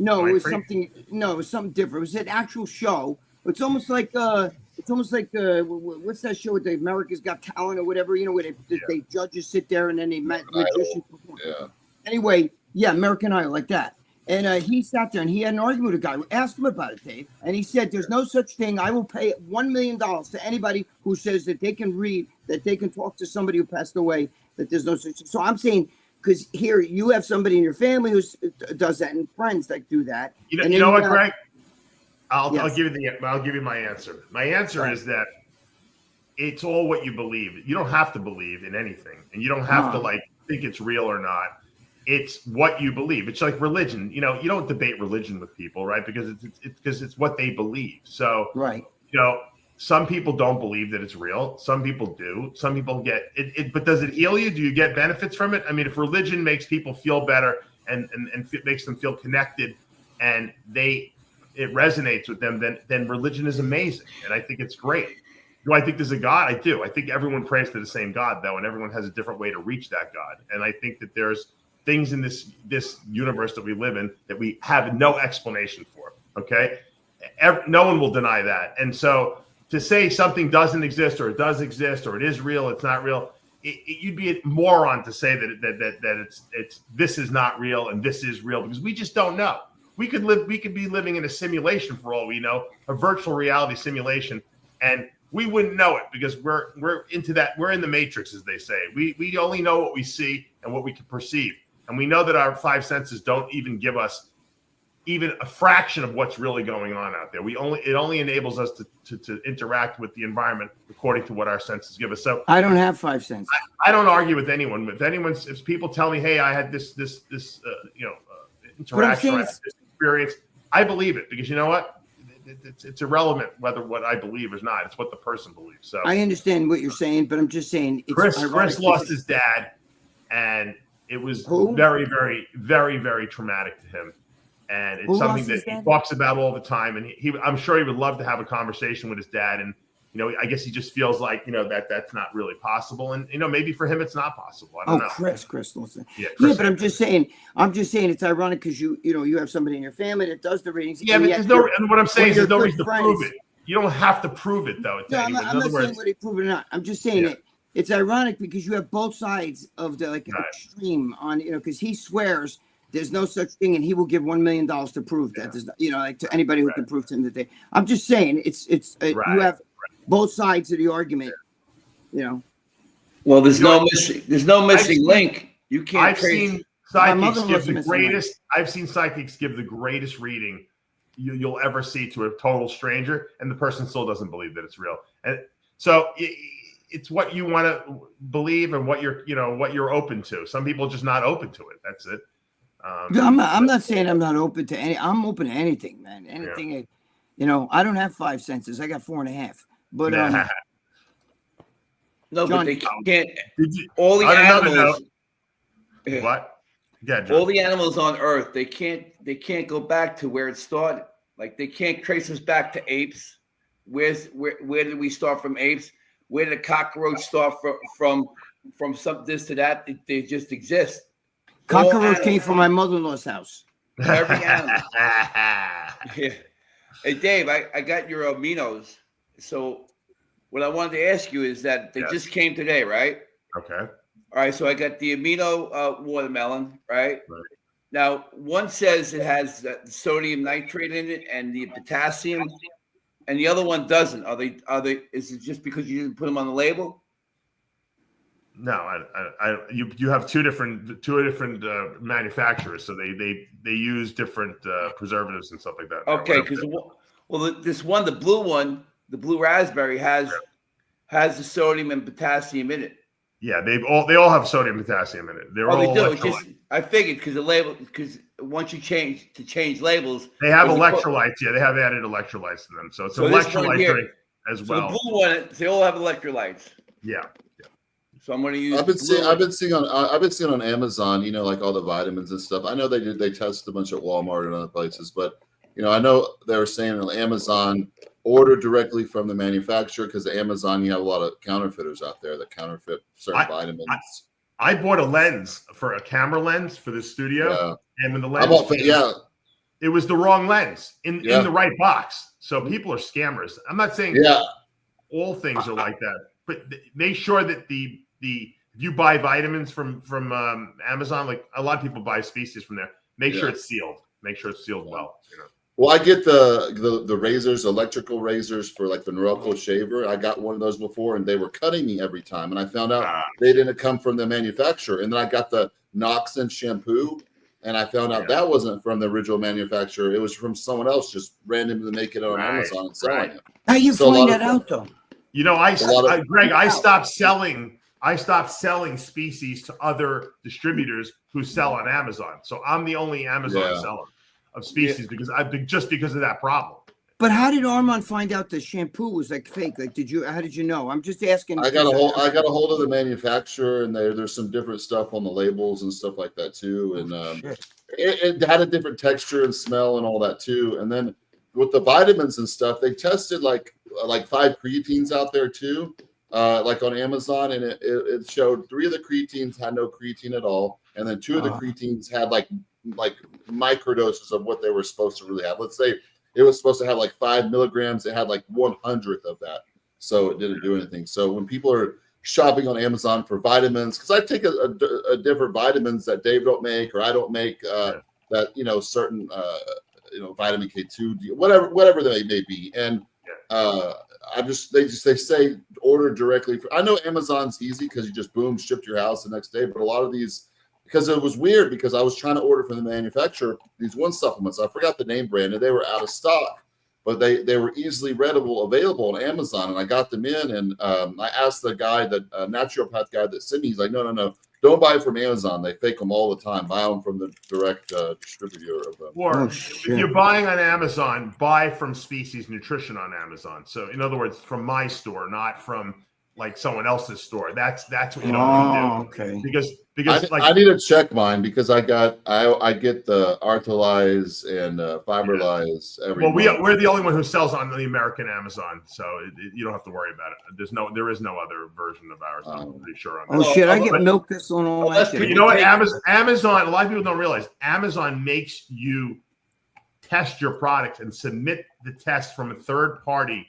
No, it was something. No, it was something different. It was an actual show. It's almost like what's that show with the America's Got Talent or whatever? Where they judges sit there and then they magicians perform. Yeah. Anyway, American Idol, like that. And he sat there and he had an argument with a guy. Asked him about it, Dave, and he said, "There's no such thing. I will pay $1 million to anybody who says that they can read, that they can talk to somebody who passed away. That there's no such thing." So I'm saying. Because here you have somebody in your family who does that, and friends that do that. You know what, Greg? I'll give you my answer. My answer is that it's all what you believe. You don't have to believe in anything, and you don't have to think it's real or not. It's what you believe. It's like religion. You don't debate religion with people, right? Because it's what they believe. So some people don't believe that it's real. Some people do. Some people get it. But does it heal you? Do you get benefits from it? I mean, if religion makes people feel better and makes them feel connected, and it resonates with them, then religion is amazing, and I think it's great. Do I think there's a God? I do. I think everyone prays to the same God, though, and everyone has a different way to reach that God. And I think that there's things in this universe that we live in that we have no explanation for. Okay, no one will deny that, and so. To say something doesn't exist or it does exist or it is real, it's not real. You'd be a moron to say that it's this is not real and this is real, because we just don't know. We could be living in a simulation for all we know, a virtual reality simulation, and we wouldn't know it because we're into that. We're in the matrix, as they say. We only know what we see and what we can perceive, and we know that our five senses don't even give us even a fraction of what's really going on out there. It only enables us to interact with the environment according to what our senses give us. So I don't have five senses. I don't argue with anyone. If people tell me, "Hey, I had this interaction, or this experience," I believe it, because you know what? It's irrelevant whether what I believe is not. It's what the person believes. So I understand what you're saying, but I'm just saying. Chris lost his dad, and it was very, very, very, very traumatic to him. And it's something that he talks about all the time. And I'm sure he would love to have a conversation with his dad. And, I guess he just feels like, that's not really possible. And, maybe for him, it's not possible. I don't know. Chris listen. Yeah, but I'm just saying it's ironic because you have somebody in your family that does the readings. Yeah, but what I'm saying is there's no reason to prove it. You don't have to prove it, though. I'm not saying whether they prove it or not. I'm just saying it's ironic because you have both sides of the extreme on, because he swears there's no such thing, and he will give $1 million to prove that. There's, to anybody who can prove to him that they. I'm just saying, you have both sides of the argument. Well, there's no missing link. You can't. I've seen psychics give the greatest. I've seen psychics give the greatest reading you'll ever see to a total stranger, and the person still doesn't believe that it's real. And so it's what you want to believe and what you're open to. Some people are just not open to it. That's it. I'm not saying I'm not open to any. I'm open to anything, man. Anything. I don't have five senses. I got 4.5. But no, John, but they can't. All the animals. What? Yeah, John. All the animals on Earth, they can't go back to where it started. Like they can't trace us back to apes. Where did we start from apes? Where did a cockroach start from some this to that? They just exist. Cockroach came from my mother-in-law's house. Every animal. Yeah. Hey, Dave, I got your aminos. So what I wanted to ask you is that they just came today, right? Okay. All right. So I got the amino watermelon, right? Now, one says it has sodium nitrate in it and the potassium, and the other one doesn't. Are they? Is it just because you didn't put them on the label? No, you have two different manufacturers, so they use different preservatives and stuff like that. Okay, because this one, the blue one, the blue raspberry has the sodium and potassium in it. Yeah, they all have sodium and potassium in it. They're all they do. I figured because once you change labels, they have electrolytes. Yeah, they have added electrolytes to them, so it's an electrolyte drink as well. The blue one, they all have electrolytes. Yeah. So I'm going to use. I've been seeing on Amazon, you know, like all the vitamins and stuff. I know they test a bunch at Walmart and other places, but you know, I know they were saying on Amazon, order directly from the manufacturer, because Amazon, you have a lot of counterfeiters out there that counterfeit certain vitamins. I bought a lens for a camera lens for the studio, and when the lens it was the wrong lens in the right box. So people are scammers. I'm not saying all things are like that, but make sure that if you buy vitamins from Amazon, like a lot of people buy species from there, make sure it's sealed. Make sure it's sealed well. You know. Well, I get the razors, electrical razors for like the Norelco shaver. I got one of those before, and they were cutting me every time. And I found out they didn't come from the manufacturer. And then I got the Noxon shampoo, and I found out that wasn't from the original manufacturer. It was from someone else, just randomly making it on Amazon and selling it. How you find that out, though? You know, Greg, I stopped selling species to other distributors who sell on Amazon. So I'm the only Amazon seller of species because of that problem. But how did Armand find out the shampoo was like fake? Like, how did you know? I'm just asking. I got a hold of the manufacturer, and there's some different stuff on the labels and stuff like that too. And it had a different texture and smell and all that too. And then with the vitamins and stuff, they tested like 5 creatines out there too, like on Amazon, and it showed 3 of the creatines had no creatine at all, and then 2 of the creatines had like microdoses of what they were supposed to really have. Let's say it was supposed to have like 5 milligrams, it had like 1/100th of that, so it didn't do anything. So when people are shopping on Amazon for vitamins, because I take a different vitamins that Dave don't make or I don't make, that certain vitamin K2, whatever they may be, and they say order directly. I know Amazon's easy because you just shipped to your house the next day, but a lot of these, because it was weird, because I was trying to order from the manufacturer these one supplements. I forgot the name brand, and they were out of stock, but they were easily available on Amazon, and I got them in. And I asked the guy, the naturopath guy that sent me, he's like, no, don't buy from Amazon. They fake them all the time. Buy them from the direct distributor of them. Or if you're buying on Amazon, buy from Species Nutrition on Amazon. So in other words, from my store, not from like someone else's store. That's what you don't want to do. Okay. Because I need to check mine, because I get the Artholize and Fiberlize every month. We're the only one who sells on the American Amazon, so you don't have to worry about it. There is no other version of ours. I'm pretty sure on that. Shit! I get milk this on all that shit. You know what? Amazon. A lot of people don't realize Amazon makes you test your product and submit the test from a third-party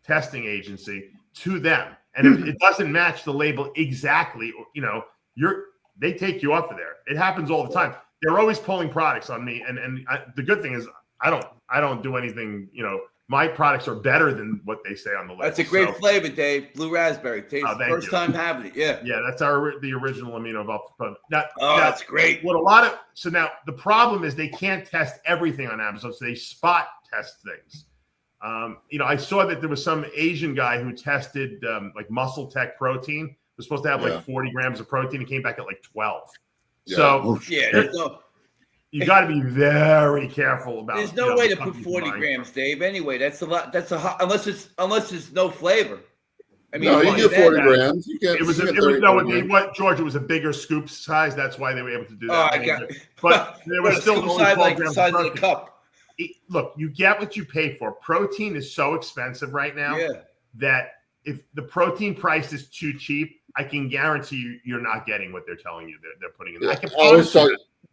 testing agency to them, and if it doesn't match the label exactly, they take you off of there. It happens all the time. They're always pulling products on me, and the good thing is I don't do anything. My products are better than what they say on the label. That's a great flavor, Dave. Blue raspberry. First time having it. Yeah. Yeah, that's the original amino product. That's great. So now the problem is they can't test everything on Amazon, so they spot test things. I saw that there was some Asian guy who tested like Muscle Tech protein. Was supposed to have like 40 grams of protein. It came back at like 12. Yeah. So you got to be very careful about. There's no way to put 40 grams, Dave. Anyway, that's a lot. That's unless it's no flavor. I mean, no, you get 40 grams. You get. It was George. It was a bigger scoop size. That's why they were able to do that. But there was still only 12 grams size of the cup. Look, you get what you pay for. Protein is so expensive right now that if the protein price is too cheap, I can guarantee you're not getting what they're telling you they're putting in there.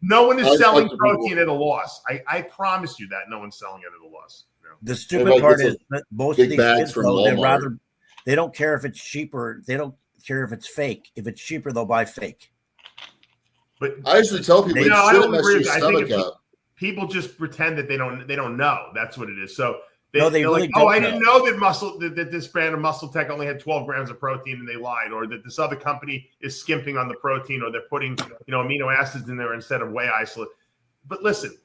No one is selling protein at a loss. I promise you that no one's selling it at a loss. You know? The stupid part is that most of these kids, though, they don't care if it's cheaper. They don't care if it's fake. If it's cheaper, they'll buy fake. But I usually tell people, I don't agree with that. I think people just pretend that they don't know. That's what it is. So they're really like, I didn't know that this brand of Muscle Tech only had 12 grams of protein and they lied, or that this other company is skimping on the protein, or they're putting amino acids in there instead of whey isolate. But listen,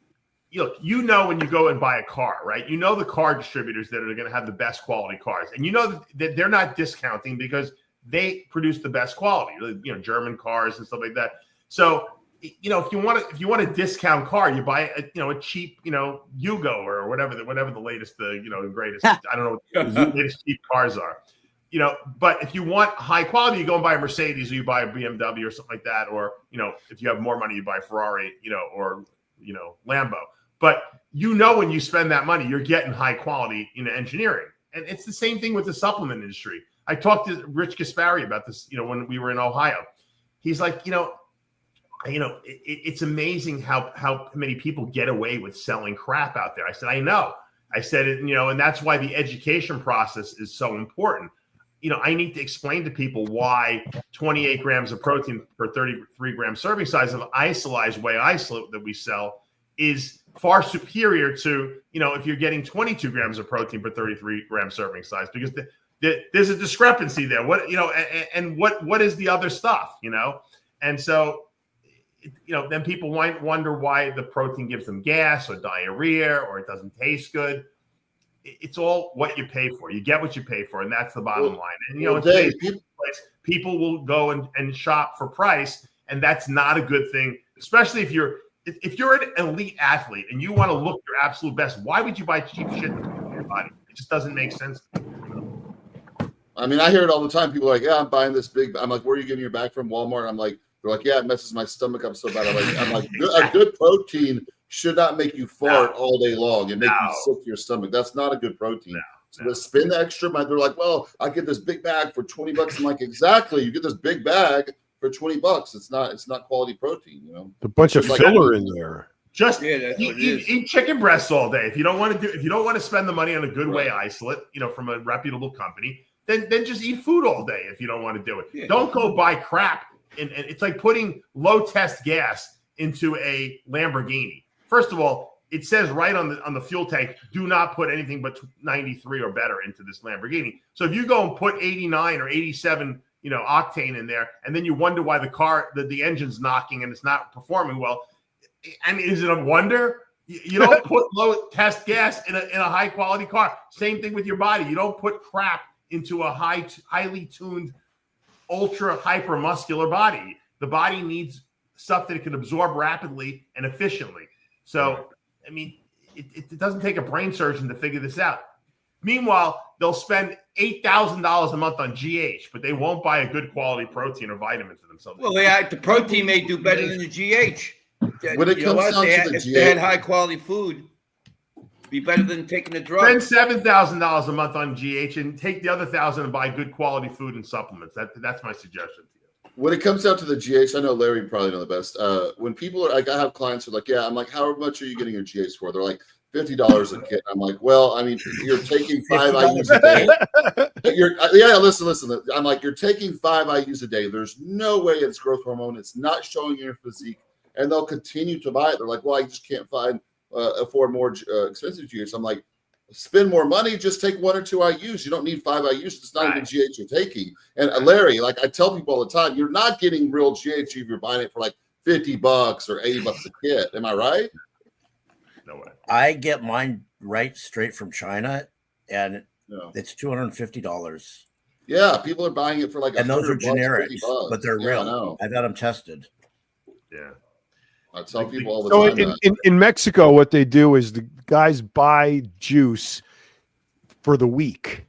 look, when you go and buy a car, right? You know the car distributors that are going to have the best quality cars, and you know that they're not discounting because they produce the best quality. German cars and stuff like that. So, if you want a discount car, you buy a cheap, Yugo or whatever the latest, greatest, I don't know what the latest cheap cars are, but if you want high quality, you go and buy a Mercedes, or you buy a BMW or something like that. Or, if you have more money, you buy a Ferrari, or Lambo. But, when you spend that money, you're getting high quality, engineering. And it's the same thing with the supplement industry. I talked to Rich Gaspari about this, when we were in Ohio. He's like, it's amazing how many people get away with selling crap out there. I said, I know. I said, and that's why the education process is so important. I need to explain to people why 28 grams of protein per 33 gram serving size of isolized whey isolate that we sell is far superior to, if you're getting 22 grams of protein per 33 gram serving size, because there's a discrepancy there. What is the other stuff, And so, then people wonder why the protein gives them gas or diarrhea, or it doesn't taste good. It's all what you pay for. You get what you pay for, and that's the bottom line. And Dave, people will go and shop for price, and that's not a good thing, especially if you're an elite athlete and you want to look your absolute best. Why would you buy cheap shit for your body? It just doesn't make sense. I mean, I hear it all the time. People are like, "Yeah, I'm buying this big." I'm like, "Where are you getting your bag from?" Walmart. I'm like, they're like, "Yeah, it messes my stomach up so bad." I'm like, a good protein should not make you fart all day long and make you sick to your stomach. That's not a good protein. So to spend the extra money, they're like, "Well, I get this big bag for $20." I'm like, exactly. You get this big bag for $20. It's not quality protein. A bunch of filler in there. Just eat chicken breasts all day. If you don't want to spend the money on a good whey isolate, from a reputable company, then just eat food all day. If you don't want to do it, don't go buy crap. And it's like putting low test gas into a Lamborghini. First of all, it says right on the fuel tank, do not put anything but 93 or better into this Lamborghini. So if you go and put 89 or 87, octane in there, and then you wonder why the car, the engine's knocking and it's not performing well. I mean, is it a wonder? You don't put low test gas in a high quality car. Same thing with your body. You don't put crap into a highly tuned, ultra hyper muscular body. The body needs stuff that it can absorb rapidly and efficiently. So, I mean, it doesn't take a brain surgeon to figure this out. Meanwhile, they'll spend $8,000 a month on GH, but they won't buy a good quality protein or vitamin for themselves. Well, the protein may do better than the GH. When it comes down to the if they had high quality food, be better than taking the drug. Spend $7,000 a month on GH and take the other $1,000 and buy good quality food and supplements. That's my suggestion to you. When it comes down to the GH, I know Larry probably know the best. When people are like, I have clients who are like, yeah, I'm like, how much are you getting your GH for? They're like, $50 a kit. I'm like, well, I mean, you're taking 5 IUs a day. Listen. I'm like, you're taking 5 IUs a day. There's no way it's growth hormone. It's not showing your physique. And they'll continue to buy it. They're like, well, I just can't afford more expensive GH. I'm like, spend more money, just take 1 or 2 IUs. You don't need 5 IUs. It's not even GH you're taking. And Larry, like I tell people all the time, you're not getting real GH if you're buying it for like $50 or $80 a kit. Am I right? No way. I get mine straight from China, and it's $250. Yeah, people are buying it for like, and those are generic, but they're real. I got them tested. Yeah. I tell people all the time. In Mexico, what they do is the guys buy juice for the week.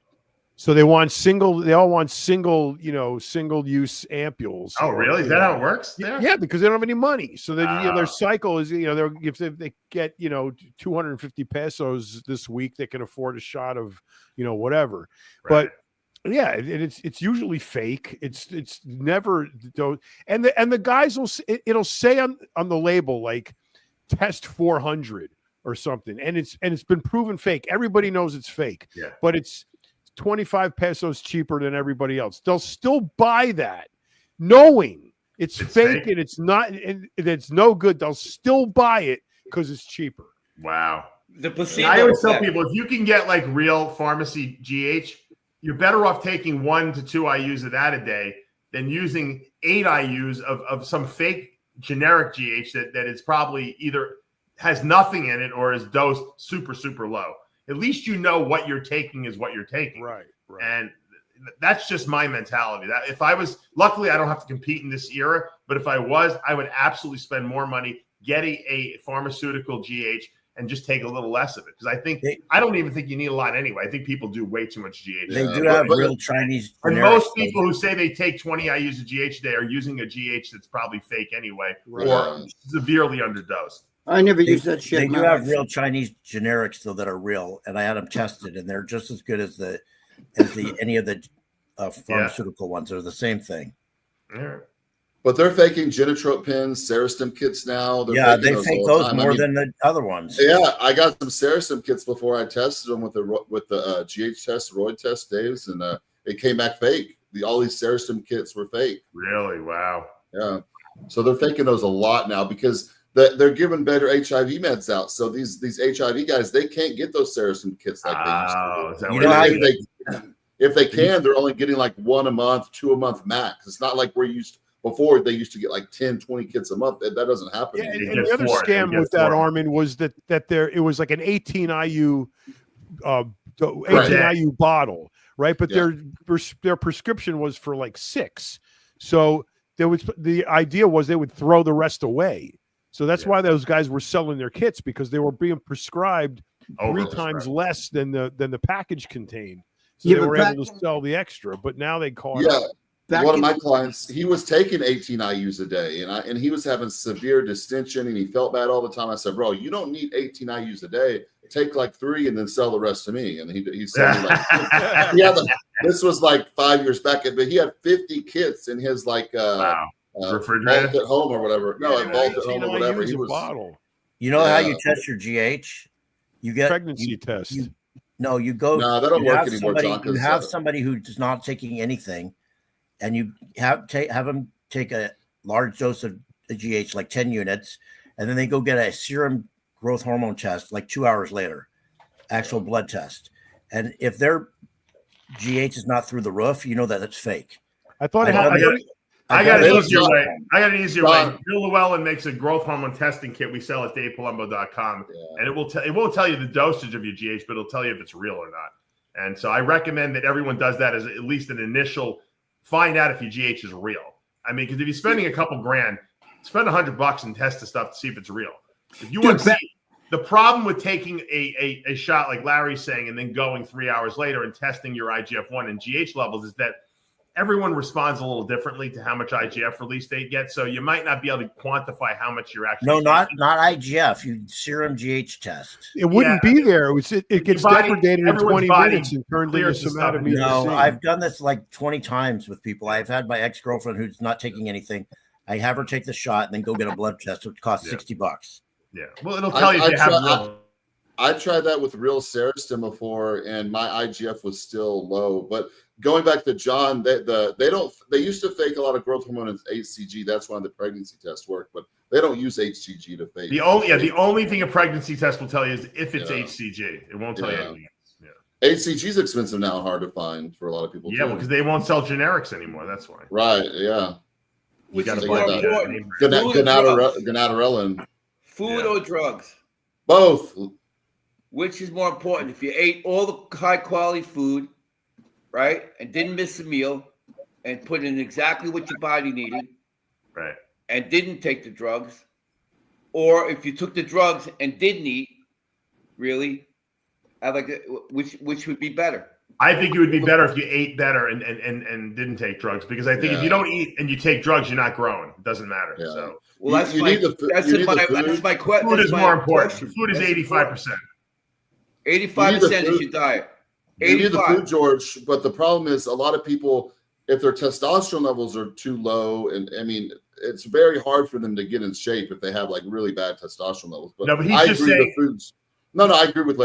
So they all want single use ampules. Oh, really? Is that how it works there? Yeah, because they don't have any money. So their cycle is, if they get 250 pesos this week, they can afford a shot of, whatever. Right. But Yeah, it's usually fake. It's never and the guys it'll say on the label like test 400 or something, and it's been proven fake. Everybody knows it's fake. Yeah. But it's 25 pesos cheaper than everybody else. They'll still buy that, knowing it's fake and it's not and it's no good. They'll still buy it because it's cheaper. Wow. The placebo I always tell effect. people, if you can get like real pharmacy GH, you're better off taking 1 to 2 IUs of that a day than using 8 IUs of some fake generic GH that is probably either has nothing in it or is dosed super, super low. At least you know what you're taking is what you're taking. Right. And that's just my mentality. That if I was, luckily I don't have to compete in this era, but if I was, I would absolutely spend more money getting a pharmaceutical GH and just take a little less of it. Because I don't even think you need a lot anyway. I think people do way too much GH. They do have real Chinese. And most people who say they take 20 IUs of GH a day are using a GH that's probably fake anyway, or severely underdosed. I never use that shit. They do have real Chinese generics though that are real, and I had them tested, and they're just as good as any of the pharmaceutical ones. They're the same thing. Yeah. But they're faking Genotrope pins, Serostim kits now. They fake those more than the other ones. Yeah, I got some Serostim kits before I tested them with the GH test, Roid test days, and it came back fake. All these Serostim kits were fake. Really? Wow. Yeah. So they're faking those a lot now because they're giving better HIV meds out. So these HIV guys, they can't get those Serostim kits like they used to. If they can, they're only getting like 1 a month, 2 a month max. It's not like we're used to. Before they used to get like 10, 20 kits a month. That doesn't happen. Yeah, and the other scam with that, Armin, was that it was like an 18 IU IU bottle, right? But their prescription was for like 6. So the idea was they would throw the rest away. So that's why those guys were selling their kits, because they were being prescribed 3 times less than the package contained. So they were able to sell the extra, but now they caught up. One of my clients, he was taking 18 IUs a day, and he was having severe distension, and he felt bad all the time. I said, bro, you don't need 18 IUs a day. Take like 3 and then sell the rest to me. And he said, like, this was like 5 years back, but he had 50 kits in his like refrigerator vault at home or whatever. Vault at home or whatever. He was bottle. You know how you test your GH? You get pregnancy test. You go. No, that don't work anymore, John. You have somebody who's not taking anything, and you have them take a large dose of the GH, like 10 units, and then they go get a serum growth hormone test like 2 hours later, actual blood test. And if their GH is not through the roof, you know that it's fake. I thought I got an easier way. Bill Llewellyn makes a growth hormone testing kit we sell at DavePalumbo.com, and it won't tell you the dosage of your GH, but it'll tell you if it's real or not. And so I recommend that everyone does that as at least an initial. Find out if your GH is real. I mean, because if you're spending a couple grand, spend $100 and test the stuff to see if it's real. If you want to see, the problem with taking a shot like Larry's saying and then going 3 hours later and testing your IGF-1 and GH levels is that everyone responds a little differently to how much IGF release they get. So you might not be able to quantify how much you're actually. No, not IGF. You serum GH test. It wouldn't be there. It gets depredated in 20 minutes and turned into somatomethicillin. No, I've done this like 20 times with people. I've had my ex-girlfriend who's not taking anything. I have her take the shot and then go get a blood test, which costs $60. Yeah. Well, it'll tell you if you have. I tried that with real Serostim before, and my IGF was still low. But going back to John, they used to fake a lot of growth hormone and HCG. That's why the pregnancy test worked, but they don't use HCG to fake. The only thing a pregnancy test will tell you is if it's HCG. It won't tell you anything else. Yeah. HCG is expensive now, hard to find for a lot of people. Yeah, because they won't sell generics anymore. That's why. Right. Yeah. You got to buy Ganadarelin. Food or drugs? Both. Which is more important? If you ate all the high quality food, right, and didn't miss a meal, and put in exactly what your body needed, right, and didn't take the drugs, or if you took the drugs and didn't eat, really, which would be better? I think it would be better if you ate better and didn't take drugs, because I think if you don't eat and you take drugs, you're not growing. It doesn't matter. Yeah. So well, that's my question. Food is more important. Food is 85%. 85% is your diet. You need the food, George, but the problem is a lot of people, if their testosterone levels are too low, and I mean, it's very hard for them to get in shape if they have like really bad testosterone levels. But no, but he's I just agree saying the foods. No, I agree with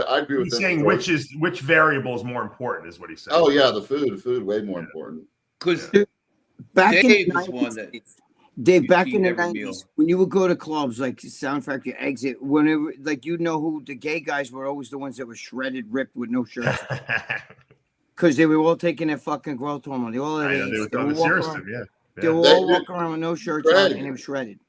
he's saying which variable is more important is what he's saying. Oh yeah, the food way more important. Because back Dave in the is one 90s, that Dave, back eat in the every 90s, meal. when you would go to clubs like Sound Factory, Exit, whenever, like, you know who the gay guys were always the ones that were shredded, ripped with no shirts. Because they were all taking their fucking growth hormone. They all had AIDS. They were They were all walking around with no shirts on, and they were shredded.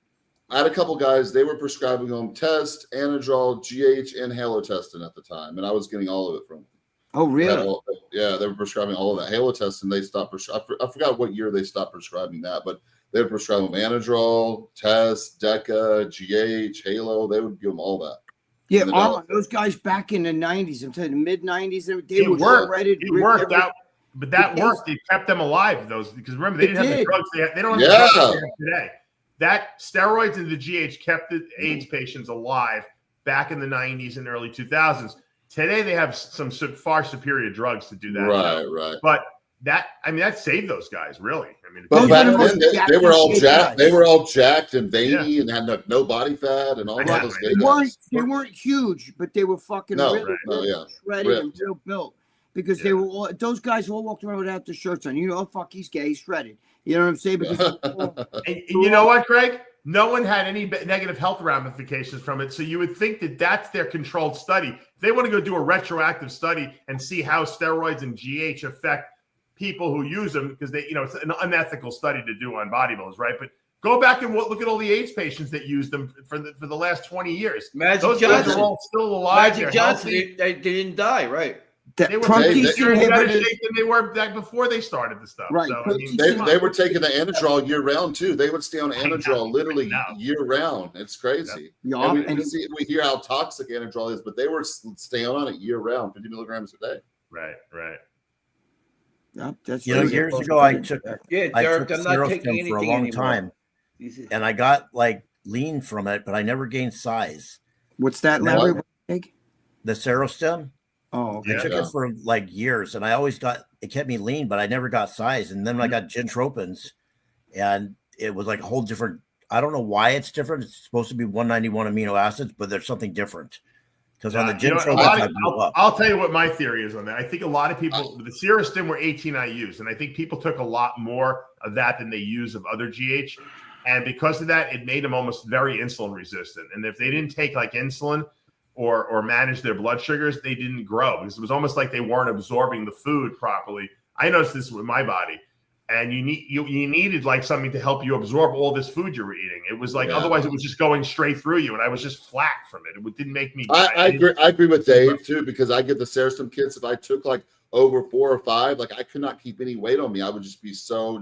I had a couple guys, they were prescribing them test, Anadrol, GH, and halotestin at the time, and I was getting all of it from them. Oh, really? They were prescribing all of that. Halotestin, they stopped I forgot what year they stopped prescribing that, but they would prescribe them Anadrol, Test, Deca, GH, Halo. They would give them all that. Yeah, those guys back in the 90s, I'm telling you, mid-90s, they were shredded. It worked out, but that worked. It kept them alive, because remember, they didn't have the drugs they don't have the drugs they have today. That steroids and the GH kept the AIDS patients alive back in the 90s and early 2000s. Today, they have some far superior drugs to do that. Right. But that saved those guys, really. I mean, but back then they were all jacked. They were all jacked and veiny and had no body fat and all those things. They weren't huge, but they were fucking really shredded and real built. Because they were all, those guys all walked around without their shirts on. You know, oh, fuck, he's gay, he's shredded. You know what I'm saying? Because and you know what, Greg? No one had any negative health ramifications from it. So you would think that that's their controlled study. If they want to go do a retroactive study and see how steroids and GH affect people who use them, because it's an unethical study to do on bodybuilders, right? But go back and look at all the AIDS patients that used them for the last 20 years. Those guys are all still alive. Magic Johnson, they didn't die, right? They were in better shape than they were back before they started the stuff. Right. So, they were taking the Anadrol year round too. They would stay on Anadrol literally year round. It's crazy. Yep. We hear how toxic Anadrol is, but they were staying on it year round, 50 milligrams a day. Right. Yep, that's years ago I took Derek, I'm not taking anything for a long time, and I got like lean from it, but I never gained size. What's that, Larry? The Serostim. Oh, okay. I took it for like years, and it kept me lean, but I never got size. And then I got gentropins, and it was like a whole different. I don't know why it's different. It's supposed to be 191 amino acids, but there's something different. Because on the gentropins, I'll tell you what my theory is on that. I think a lot of people, the Serostim were 18 IUs, and I think people took a lot more of that than they use of other GH. And because of that, it made them almost very insulin resistant. And if they didn't take like insulin or manage their blood sugars, they didn't grow, because it was almost like they weren't absorbing the food properly. I noticed this with my body, and you needed like something to help you absorb all this food you were eating. It was like otherwise it was just going straight through you, and I was just flat from it. It didn't make me. I agree with Dave too, because I get the Serostim kits. If I took like over 4 or 5, like I could not keep any weight on me. I would just be so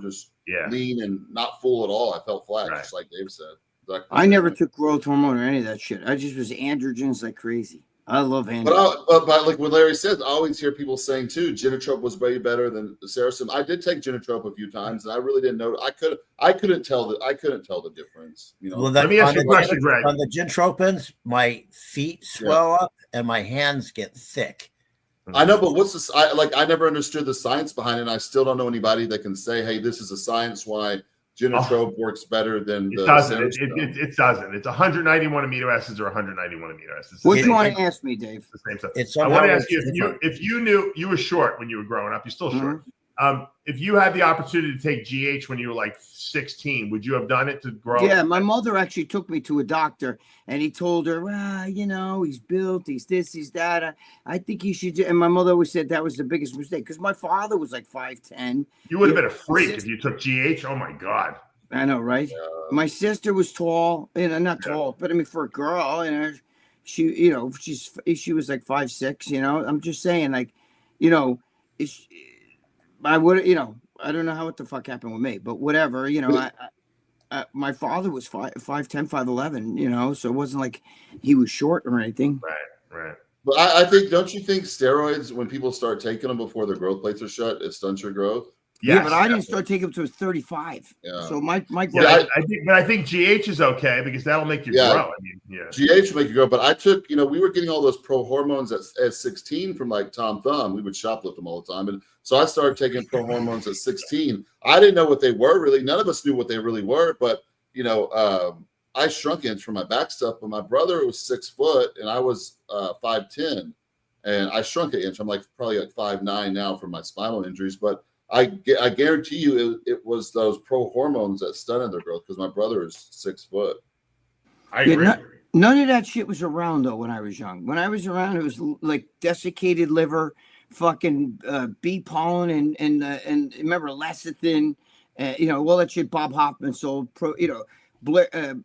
lean and not full at all. I felt flat, just like Dave said. Exactly. I never took growth hormone or any of that shit. I just was androgens like crazy. I love androgens. But like what Larry says, I always hear people saying too, Genotrope was way better than the Serostim. I did take Genotrope a few times, and I really didn't know. I couldn't tell the difference. You know. Well, let me ask you a question, Greg. On the gentropins, my feet swell up and my hands get thick. I know, but what's this? I never understood the science behind it. And I still don't know anybody that can say, "Hey, this is a science why Genotrope works better than the." It doesn't. It's 191 amino acids or 191 amino acids. What do you want to ask me, Dave? The same stuff. I want to ask you if you knew you were short when you were growing up. You're still short. If you had the opportunity to take GH when you were like 16, would you have done it to grow? Yeah, my mother actually took me to a doctor, and he told her, well, he's built, he's this, he's that. I think he should. And my mother always said that was the biggest mistake, because my father was like 5'10". You would have been a freak if you took GH. Oh my God. I know, right? My sister was tall, not tall, but I mean for a girl, she was like 5'6". I'm just saying, like, I would, I don't know what the fuck happened with me, but whatever, my father was 5'10", 5'11", so it wasn't like he was short or anything. Right. But I think, don't you think steroids, when people start taking them before their growth plates are shut, it stunts your growth? Yeah, but I didn't start taking them until I was 35. Yeah. So my I think GH is okay because that'll make you grow. I mean, GH will make you grow. But I took, we were getting all those pro hormones at 16 from like Tom Thumb. We would shoplift them all the time. And so I started taking pro hormones at 16. I didn't know what they were really. None of us knew what they really were. But, I shrunk inch from my back stuff. But my brother was 6 foot and I was 5'10". And I shrunk an inch. I'm probably like 5'9" now from my spinal injuries. But I guarantee you it was those pro hormones that stunted their growth because my brother is 6 foot. I agree. None of that shit was around though when I was young. When I was around, it was like desiccated liver, fucking bee pollen, and remember lecithin, all that shit. Bob Hoffman sold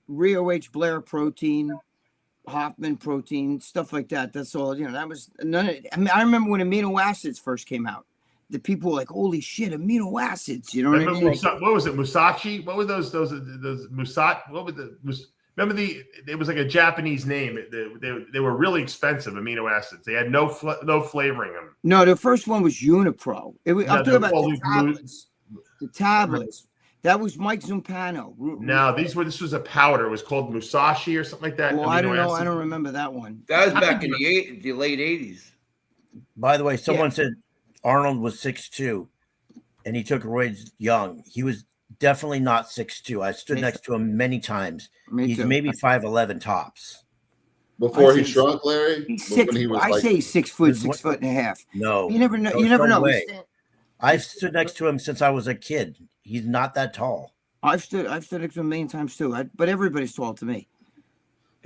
Rio H. Blair protein, Hoffman protein, stuff like that. That's all. That was none of it. I mean, I remember when amino acids first came out. The people were like, "Holy shit, amino acids!" You know what I mean? What was it, Musashi? What were those Musat? What was remember it was like a Japanese name. They were really expensive amino acids. They had no flavoring them. No, the first one was Unipro. I'm talking about the tablets. The tablets. That was Mike Zumpano. No, this was a powder. It was called Musashi or something like that. Well, I don't know. I don't remember that one. That was back in the late 80s. By the way, someone said Arnold was 6'2", and he took roids young. He was definitely not 6'2". I stood next to him many times. He's maybe 5'11" tops. Before he shrunk, Larry? He's 6. I say he's 6 foot, 6 foot and a half. No. You never know. You never know. I've stood next to him since I was a kid. He's not that tall. I've stood next to him a million times too. But everybody's tall to me.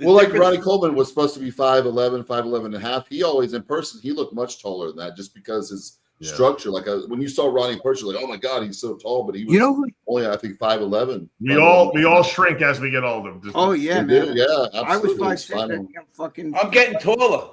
Well, like Ronnie Coleman was supposed to be 5'11", 5'11 and a half. He always, in person, he looked much taller than that just because his structure. Like when you saw Ronnie in person, like, oh my God, he's so tall. But he was only, I think, 5'11". We all shrink as we get older. Yeah, man. Yeah, absolutely. I was 5'6". I'm getting taller.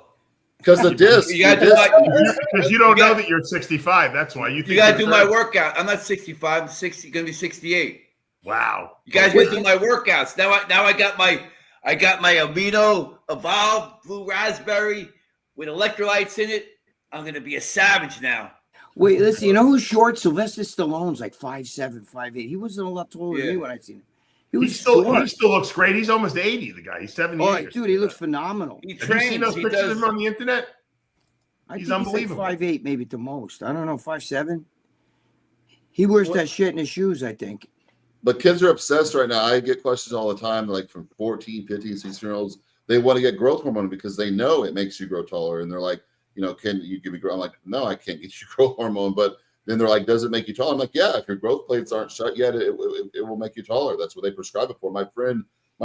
Because the disc. Because you don't know that you're 65. That's why you got to do my workout. I'm not 65. I'm 60. Going to be 68. Wow. You guys got to do my workouts. Now I got my Amino Evolve Blue Raspberry with electrolytes in it. I'm going to be a savage now. Wait, listen. You know who's short? Sylvester Stallone's like 5'7", 5'8". He wasn't a lot taller than me when I seen him. He still looks great. He's almost 80. The guy. He's 70. Oh, dude, he looks phenomenal. He trains. Have you seen those pictures of him on the internet? He's unbelievable. Like 5'8", maybe at the most. I don't know, 5'7". He wears that shit in his shoes, I think. But kids are obsessed right now. I get questions all the time, like from 14, 15, 16-year-olds. They want to get growth hormone because they know it makes you grow taller. And they're like, can you give me growth? I'm like, no, I can't get you growth hormone. But then they're like, does it make you taller? I'm like, yeah, if your growth plates aren't shut yet, it will make you taller. That's what they prescribe it for. My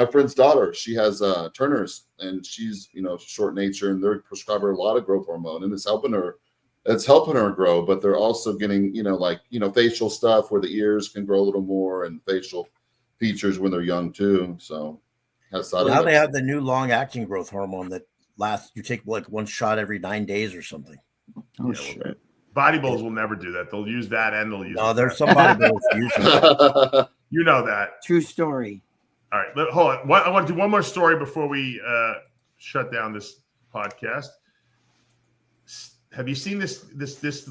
friend's daughter, she has Turner's, and she's short nature, and they prescribe her a lot of growth hormone, and it's helping her grow. But they're also getting facial stuff where the ears can grow a little more, and facial features when they're young too. So now they have the new long acting growth hormone that lasts. You take like one shot every 9 days or something. Oh shit. Bodybuilders will never do that. They'll use that and they'll use there's some bodybuilders using it. You know that. True story. All right, hold on. I want to do one more story before we shut down this podcast. Have you seen this? This is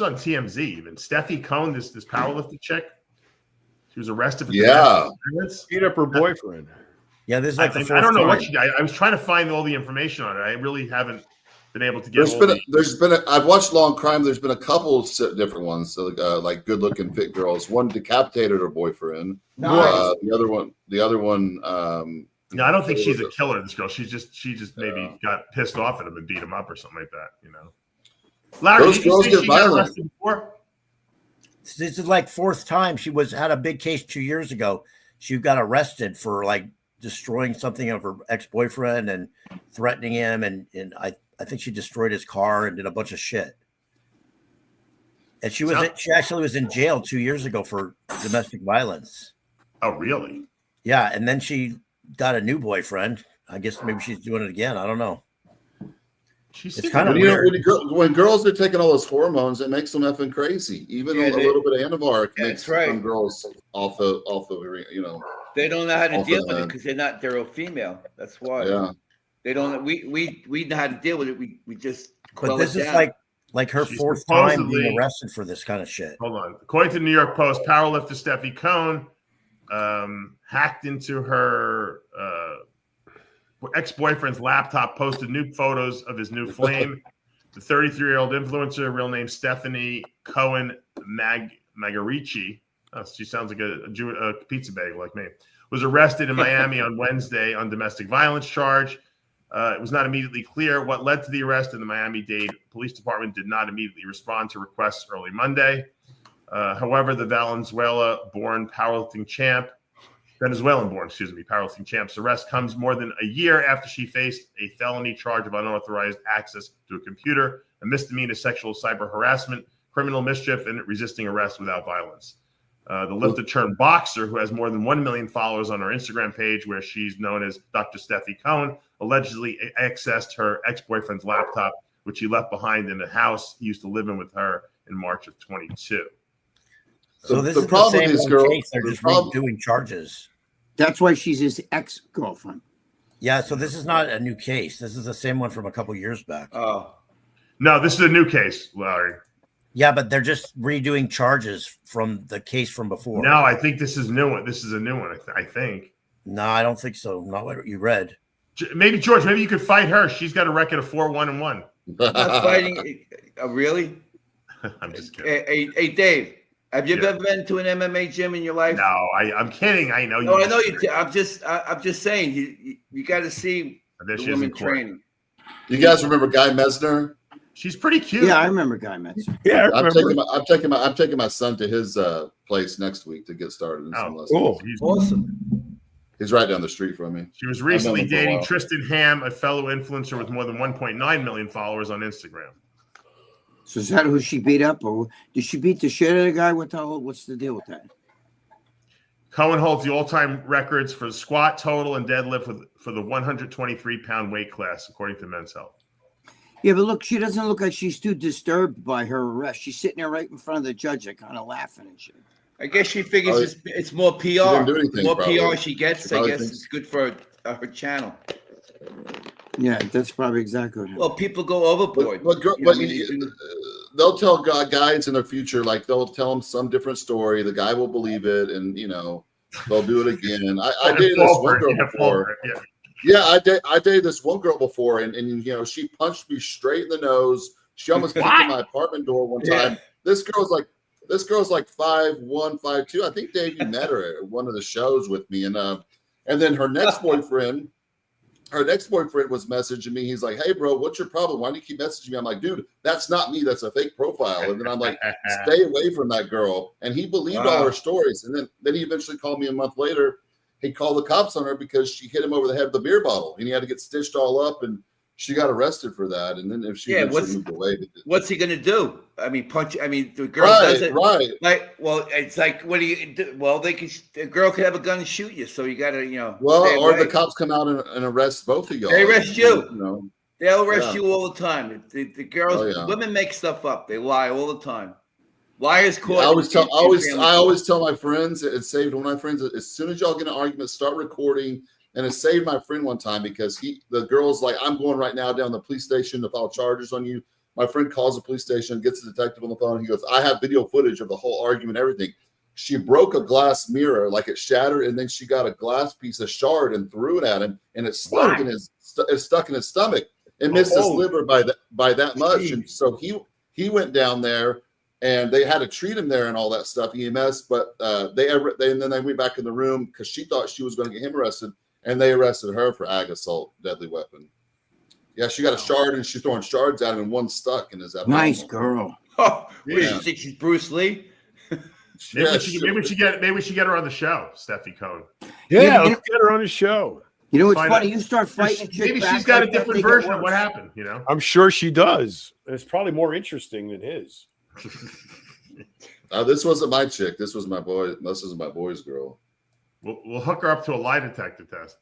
on TMZ. Even Steffi Cohn, this powerlifting chick. She was arrested for beat up her boyfriend. Yeah, this is like I don't know what she did. I was trying to find all the information on it. I really haven't been able to get. I've watched Long Crime. There's been a couple of different ones, so like good-looking fit girls. One decapitated her boyfriend. Nice. The other one. No, I don't think she's a killer. This girl, she just maybe got pissed off at him and beat him up or something like that. Larry, those girls get violent. This is like fourth time. She had a big case 2 years ago. She got arrested for like destroying something of her ex-boyfriend and threatening him, and I think she destroyed his car and did a bunch of shit. And she actually was in jail 2 years ago for domestic violence. Oh, really? Yeah, and then she got a new boyfriend. I guess maybe she's doing it again. I don't know. It's kind of weird. When girls are taking all those hormones, it makes them effing crazy. Even a little bit of Anavar makes some girls off the They don't know how to deal with it because they're a female. That's why. Yeah. They don't. We know how to deal with it. We just. But this is like Like her She's fourth time being arrested for this kind of shit. Hold on. According to the New York Post, powerlifter Steffi Cohn hacked into her ex-boyfriend's laptop, posted new photos of his new flame. The 33-year-old influencer, real name Stephanie Cohen Magarici, she sounds like a pizza bagel like me, was arrested in Miami on Wednesday on domestic violence charge. It was not immediately clear what led to the arrest, and the Miami-Dade Police Department did not immediately respond to requests early Monday. However, the Venezuelan-born powerlifting champ's arrest comes more than a year after she faced a felony charge of unauthorized access to a computer, a misdemeanor sexual cyber harassment, criminal mischief, and resisting arrest without violence. The lifter turned boxer, who has more than 1 million followers on her Instagram page, where she's known as Dr. Steffi Cohn, allegedly accessed her ex-boyfriend's laptop, which he left behind in the house he used to live in with her in March of 22. So this is the same case. They're just redoing charges. That's why she's his ex-girlfriend. Yeah, so this is not a new case. This is the same one from a couple years back. Oh. No, this is a new case, Larry. Yeah, but they're just redoing charges from the case from before. No, I think this is new one. This is a new one, I think. No, I don't think so. Not what you read. Maybe, George, maybe you could fight her. She's got a record of 4-1-1. Not fighting. Really? I'm just kidding. Hey, Dave, have you ever been to an MMA gym in your life? No, I'm kidding. I know you. No, I know you. I'm just saying you got to see the women training. You guys remember Guy Mesner? She's pretty cute. Yeah, I remember Guy Mesner. Yeah, I'm taking my son to his place next week to get started. Cool. Awesome. He's right down the street from me. She was recently dating Tristan Ham, a fellow influencer with more than 1.9 million followers on Instagram. So is that who she beat up, or did she beat the shit out of the guy? What's the deal with that? Cohen holds the all-time records for squat, total, and deadlift for the 123-pound weight class, according to Men's Health. Yeah, but look, she doesn't look like she's too disturbed by her arrest. She's sitting there right in front of the judge, like, kind of laughing and shit. I guess she figures it's more PR. The more PR she gets, I guess it's good for her channel. Yeah, that's probably exactly what happened. Well, people go overboard. They'll tell guys in the future, like they'll tell them some different story. The guy will believe it, and they'll do it again. I dated this one girl before. Yeah, I dated this one girl before, and she punched me straight in the nose. She almost kicked in my apartment door one time. Yeah. This girl's like 5'1", 5'2". I think Dave, you met her at one of the shows with me, and then her next boyfriend. Her ex-boyfriend was messaging me. He's like, "Hey, bro, what's your problem? Why do you keep messaging me?" I'm like, "Dude, that's not me. That's a fake profile." And then I'm like, "Stay away from that girl." And he believed all her stories. And then he eventually called me a month later. He called the cops on her because she hit him over the head with a beer bottle, and he had to get stitched all up. And she got arrested for that. And then if she moved away, what's he gonna do? I mean, punch. I mean, the girl does it right. Like, well, it's like, what do you do? Well, the girl could have a gun and shoot you, so you gotta, Well, or the cops come out and arrest both of y'all. They arrest you. They'll arrest you all the time. The girls, women make stuff up. They lie all the time. Liars caught. I always tell my friends. It saved one of my friends. As soon as y'all get in an argument, start recording. And it saved my friend one time because the girl's like, "I'm going right now down to the police station to file charges on you." My friend calls the police station, gets the detective on the phone. He goes, "I have video footage of the whole argument, everything." She broke a glass mirror, like it shattered, and then she got a glass piece of shard and threw it at him, and it stuck in his stomach. It missed his liver by that much, and so he went down there, and they had to treat him there and all that stuff, EMS. But and then they went back in the room because she thought she was going to get him arrested. And they arrested her for ag assault, deadly weapon. Yeah, she got a shard, and she's throwing shards at him, and one stuck in his abdomen. Nice girl. Oh, what do you think she's Bruce Lee? Maybe we should get her on the show, Steffi Cohn. Yeah, let's get her on the show. You know what's funny? You start fighting. Maybe she's got a different version of what happened. I'm sure she does. It's probably more interesting than his. This wasn't my chick. This was my boy. This is my boy's girl. We'll hook her up to a lie detector test.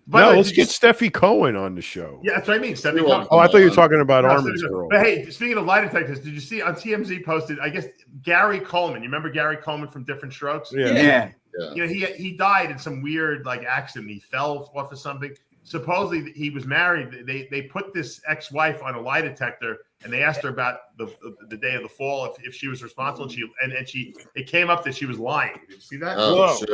But let's get Steffi Cohen on the show. Yeah, that's what I mean. Steffi Cohen. Oh, I thought you were talking about Armin's girl. But hey, speaking of lie detectors, did you see on TMZ posted? I guess Gary Coleman. You remember Gary Coleman from Different Strokes? Yeah. He died in some weird accident. He fell off of something. supposedly he was married. They put this ex-wife on a lie detector, and they asked her about the day of the fall if she was responsible. And it came up that she was lying. Did you see that? Oh shit!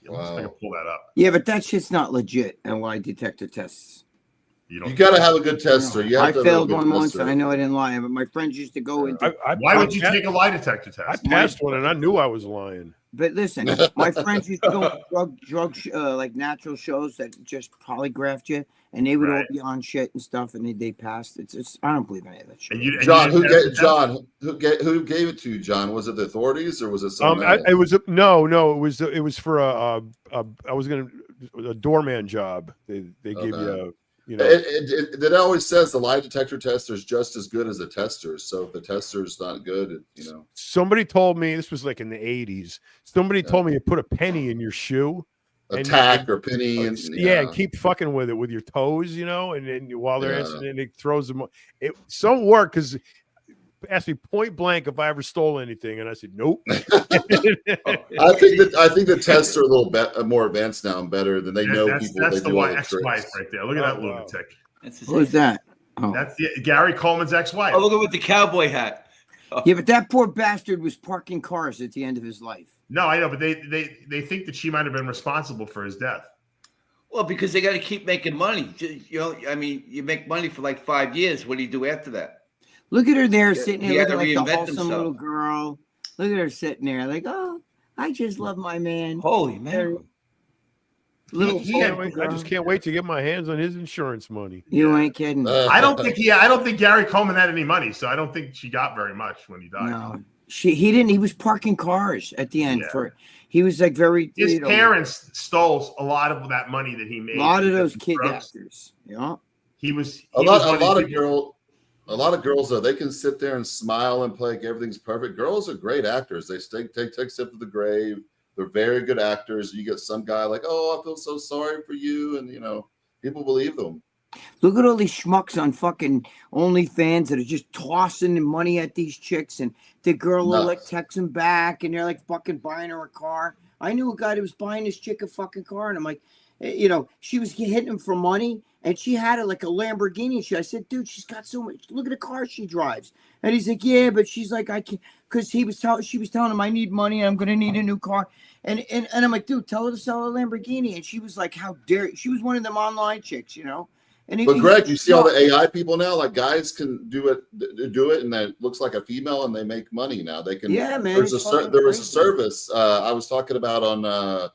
Wow. I can pull that up. Yeah, but that shit's not legit. And lie detector tests. You got to have a good tester. I failed one once, and I know I didn't lie. But my friends used to go into. Why would you take a lie detector test? I passed one, and I knew I was lying. But listen, my friends used to go to drug like natural shows that just polygraphed you, and they would all be on shit and stuff, and they passed. It's I don't believe any of that shit. John, who gave it to you, John? Was it the authorities or was it someone else? It was no. It was for I was gonna a doorman job. They give you you know. It always says the lie detector tester is just as good as the tester. So if the tester is not good, you know. Somebody told me this was like in the 80s. Somebody told me to put a penny in your shoe. A tack or penny. And keep fucking with it with your toes, you know, and then while they're answering, it throws them. It some work because asked me point blank if I ever stole anything, and I said nope. I think the tests are a little bit more advanced now and better than they know people. That's they the ex-wife right there. Look at that lunatic. Who's that? Oh. That's Gary Coleman's ex-wife. Oh, look at with the cowboy hat. Oh. Yeah, but that poor bastard was parking cars at the end of his life. No, I know, but they think that she might have been responsible for his death. Well, because they got to keep making money. You know, I mean, you make money for like 5 years. What do you do after that? Look at her there sitting there looking like the wholesome himself. little girl. Look at her sitting there like, oh, I just love my man. Holy man. I just can't wait to get my hands on his insurance money. You ain't kidding. I don't think Gary Coleman had any money, so I don't think she got very much when he died. No. He didn't. He was parking cars at the end he was like very. His parents stole a lot of that money that he made. A lot of those kid actors. Yeah. A lot of girls though, they can sit there and smile and play like everything's perfect. Girls are great actors. They take steps to the grave. They're very good actors. You get some guy like, oh, I feel so sorry for you, and you know, people believe them. Look at all these schmucks on fucking OnlyFans that are just tossing the money at these chicks, and the girl will like text them back, and they're like fucking buying her a car. I knew a guy that was buying this chick a fucking car, and I'm like, you know, she was hitting him for money, and she had like a Lamborghini. I said, dude, she's got so much. Look at the car she drives. And he's like, yeah, but she's like, I can't, because she was telling him, I need money, I'm gonna need a new car. And I'm like, dude, tell her to sell a Lamborghini. And she was like, how dare you? She was one of them online chicks, you know. But Greg, you see all the AI people now, like guys can do it, and that looks like a female, and they make money now. They can. Yeah, man. There was a service I was talking about on,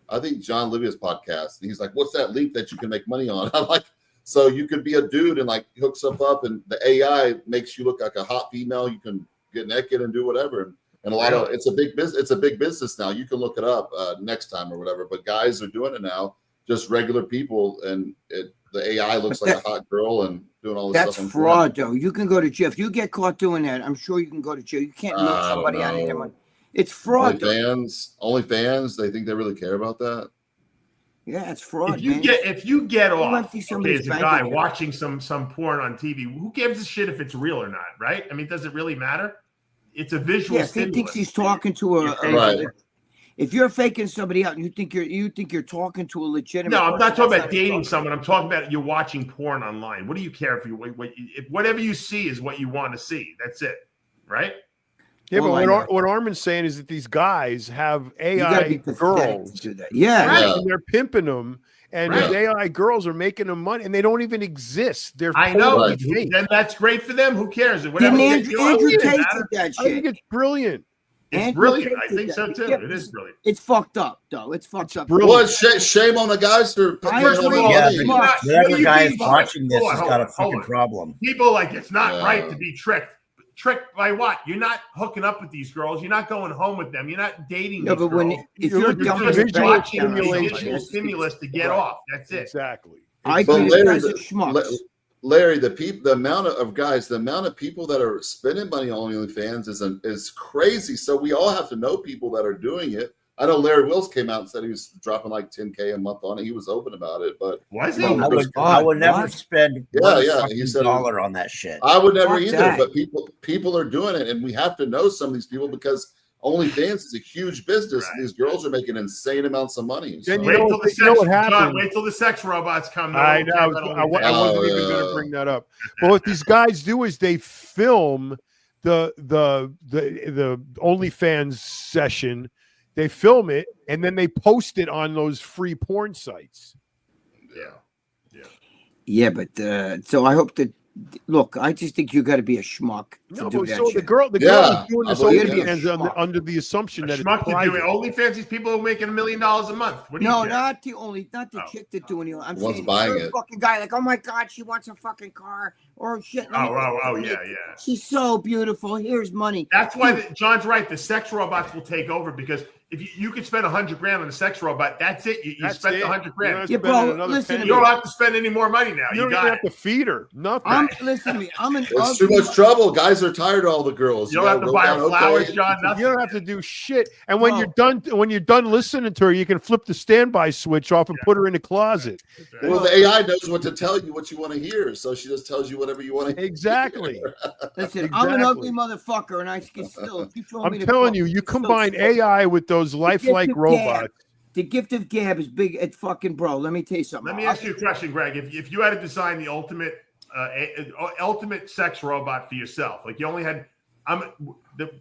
I think John Livia's podcast, and he's like, "What's that leap that you can make money on?" I'm like, "So you could be a dude and like hooks up, and the AI makes you look like a hot female. You can get naked and do whatever." And a lot of it's a big business. It's a big business now. You can look it up next time or whatever. But guys are doing it now, just regular people, and the AI looks like a hot girl and doing all this stuff. That's fraud, though. You can go to jail. If you get caught doing that, I'm sure you can go to jail. You can't milk somebody out of their money. It's fraud. OnlyFans, they think they really care about that. Yeah, it's fraud. If you get off as a guy watching some porn on TV, who gives a shit if it's real or not, right? I mean, does it really matter? It's a visual stimulus. If he thinks he's talking to if you're faking somebody out and you think you're talking to a legitimate. No, I'm not talking about dating someone. I'm talking about you're watching porn online. What do you care if whatever you see is what you want to see? That's it, right? Yeah, but what Armin's saying is that these guys have AI girls. To do that. Yeah. And they're pimping them, and these AI girls are making them money, and they don't even exist. They're I know. And that's great for them. Who cares? Andrew Tate did that shit. I think it's brilliant. It's brilliant. I think so too. It is brilliant. It's fucked up, though. It's fucked up. Well, shame on the guys for whatever guy is watching this has got a fucking problem. People like it's not right to be tricked. Tricked by what? You're not hooking up with these girls. You're not going home with them. You're not dating these girls. If you're just watching a visual stimulus to get off. That's it. Exactly. Larry, the amount of people that are spending money on OnlyFans is crazy. So we all have to know people that are doing it. I know Larry Wills came out and said he was dropping like $10K a month on it. He was open about it, but I would never spend he said $1 on that shit. I would never either. But people are doing it, and we have to know some of these people because OnlyFans is a huge business, and these girls are making insane amounts of money. So. Wait till the sex robots come. I know. I wasn't even going to bring that up. But what these guys do is they film the OnlyFans session. They film it and then they post it on those free porn sites. Yeah, but so I hope that. Look, I just think you got to be a schmuck to do that so shit. the girl is doing this OnlyFans under the assumption that schmuck to do it. OnlyFans, these people are making $1 million a month. What do you not the chick that doing it. I'm saying buying a fucking guy like, oh my god, she wants a fucking car or shit. Yeah. She's so beautiful. Here's money. That's why John's right. The sex robots will take over because if you could spend $100 grand on a sex robot, that's it. You spent $100 grand. Yeah, bro. Listen, you don't have to spend any more money now. You don't have to feed her. Nothing. Listen to me. It's too much trouble. Guys are tired of all the girls. You don't have to buy her flowers, John. Nothing. You don't have to do shit. And when you're done listening to her, you can flip the standby switch off and put her in the closet. Well, the AI knows what to tell you, what you want to hear, so she just tells you whatever you want to hear. Exactly. Listen, I'm an ugly motherfucker, and I can still. I'm telling you, you combine AI with those lifelike robots. The gift of gab is big at fucking bro. Let me tell you something. Let me ask you a question, Greg. If you had to design the ultimate sex robot for yourself, like you only had,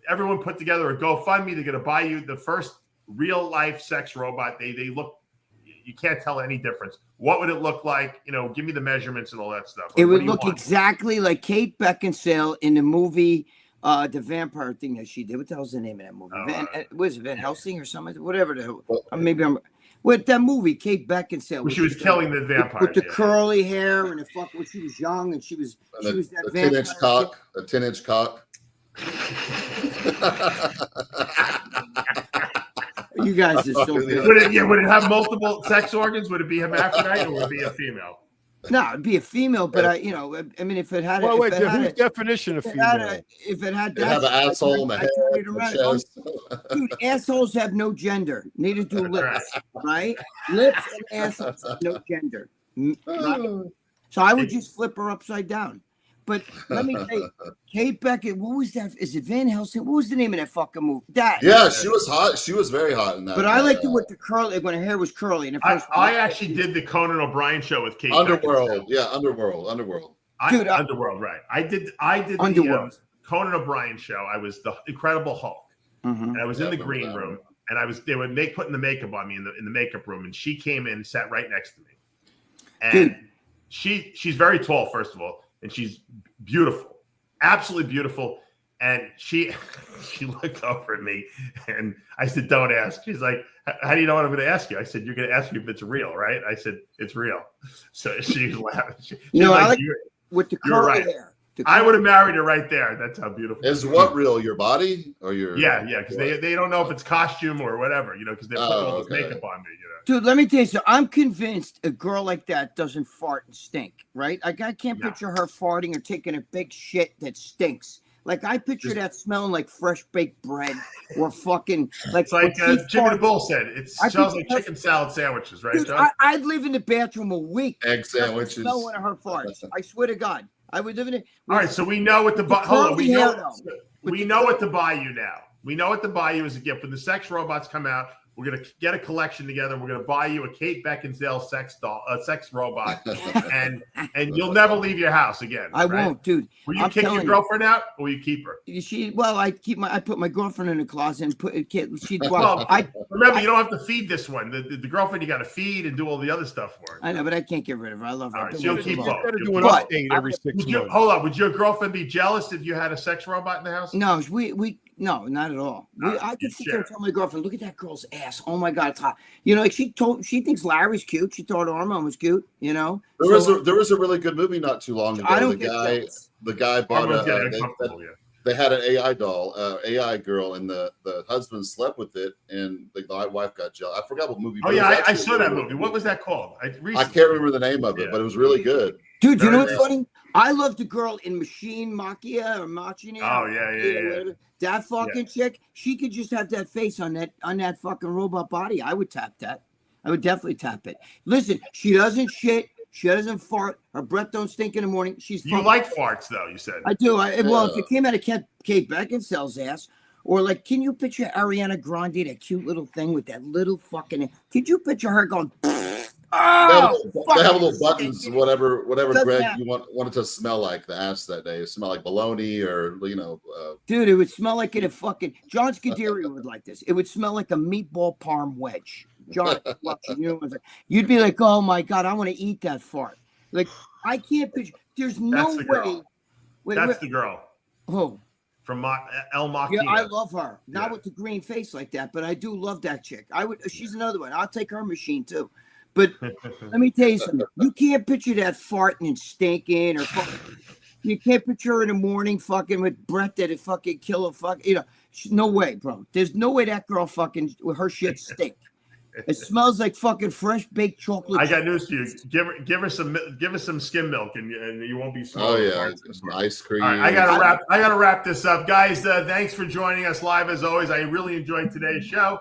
everyone put together a GoFundMe, they're going to buy you the first real life sex robot. They look, you can't tell any difference. What would it look like? Give me the measurements and all that stuff. It would look exactly like Kate Beckinsale in the movie. The vampire thing that she did. What the hell's the name of that movie? Was it Van Helsing or something? Whatever the hell. Maybe I'm with that movie, Kate Beckinsale. Well, she was killing the vampire with the curly hair and the fuck when she was young and she was that vampire. 10-inch cock. A 10-inch cock. You guys are so good. Would it have multiple sex organs? Would it be hermaphrodite or would it be a female? No, it'd be a female, but I mean, if it had, whose definition of female? If it had, have an asshole and a head, chest. Dude, assholes have no gender. Neither do lips, right? Lips and assholes have no gender. Right? So I would just flip her upside down. But let me tell you, Kate Beckett, what was that? Is it Van Helsing? What was the name of that fucking movie? Yeah, she was hot. She was very hot in that. But I liked it with the curly, when her hair was curly. And I actually did the Conan O'Brien show with Kate Underworld. Yeah, Underworld. Dude, Underworld, right. I did Underworld. The Conan O'Brien show. I was the Incredible Hulk. And I was in the green room. And they were putting the makeup on me in the makeup room. And she came in and sat right next to me. And she's very tall, first of all. And she's beautiful, absolutely beautiful. And she looked over at me and I said, don't ask. She's like, how do you know what I'm going to ask you? I said, you're going to ask me if it's real, right? I said, it's real. So she's laughing. With the curly hair. I would have married her right there. That's how beautiful. Is what real? Your body or your? Yeah, because they don't know if it's costume or whatever, because they're putting all this makeup on me. Dude, let me tell you something. I'm convinced a girl like that doesn't fart and stink, right? Like I can't picture her farting or taking a big shit that stinks. Like I picture that smelling like fresh baked bread or fucking like. It's Jimmy the Bull said. It smells like chicken salad sandwiches, right? Dude, I'd live in the bathroom a week. Egg sandwiches. Smell one of her farts. I swear to God. I would live in it. All right, so we know what to buy. Hold on, we know what to buy you now. We know what to buy you as a gift. When the sex robots come out, we're gonna get a collection together. We're gonna buy you a Kate Beckinsale sex robot, and you'll never leave your house again. I won't, dude. Will you kick your girlfriend out, or will you keep her? I put my girlfriend in the closet and remember, you don't have to feed this one. The girlfriend you got to feed and do all the other stuff for her. I know, but I can't get rid of her. I love her. All right, so you'll keep both. Got to do an update every 6 months. Hold on, would your girlfend be jealous if you had a sex robot in the house? No, no, not at all. I could sit there and tell my girlfriend, look at that girl's ass. Oh my God, it's hot. Like she thinks Larry's cute. She thought Armand was cute, There was a really good movie not too long ago. The guy bought they had an AI doll, AI girl, and the husband slept with it, and the wife got jealous. I forgot what movie. Oh yeah, I saw that movie. What was that called? I can't remember the name of it, but it was really good. Dude, you know what's funny? I love the girl in Machine Machina or Machina. Oh yeah. That fucking chick, she could just have that face on that fucking robot body. I would tap that. I would definitely tap it. Listen, she doesn't shit. She doesn't fart. Her breath don't stink in the morning. You like farts, though, you said. I do. Well, if it came out of Kate Beckinsale's ass, Or like, can you picture Ariana Grande, that cute little thing with that little fucking? Could you picture her going? Oh, they have little buttons, whatever Greg matter. you wanted to smell like the ass that day. It smell like bologna or dude, it would smell like it a fucking John Scuderi would like this. It would smell like a meatball parm wedge. John, you'd be like, oh my god, I want to eat that fart. Like I can't picture. There's no way. That's the girl. Who? From El Machina. Yeah, I love her. Not with the green face like that, but I do love that chick. She's another one. I'll take her machine too. But let me tell you something. You can't picture that farting and stinking, or you can't picture her in the morning fucking with breath that it fucking kill a fuck. No way, bro. There's no way that girl fucking with her shit stink. It smells like fucking fresh baked chocolate. I got news for you. Give her some skim milk, and you won't be smelling. Oh yeah, some ice cream. All right, I gotta wrap this up, guys. Thanks for joining us live as always. I really enjoyed today's show.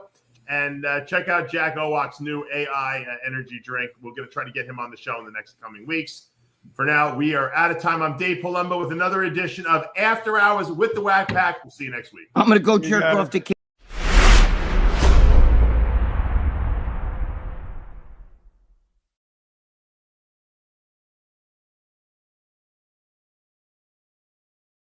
And check out Jack Owak's new AI energy drink. We're going to try to get him on the show in the next coming weeks. For now, we are out of time. I'm Dave Palumbo with another edition of After Hours with the Whack Pack. We'll see you next week. I'm going to go jerk off the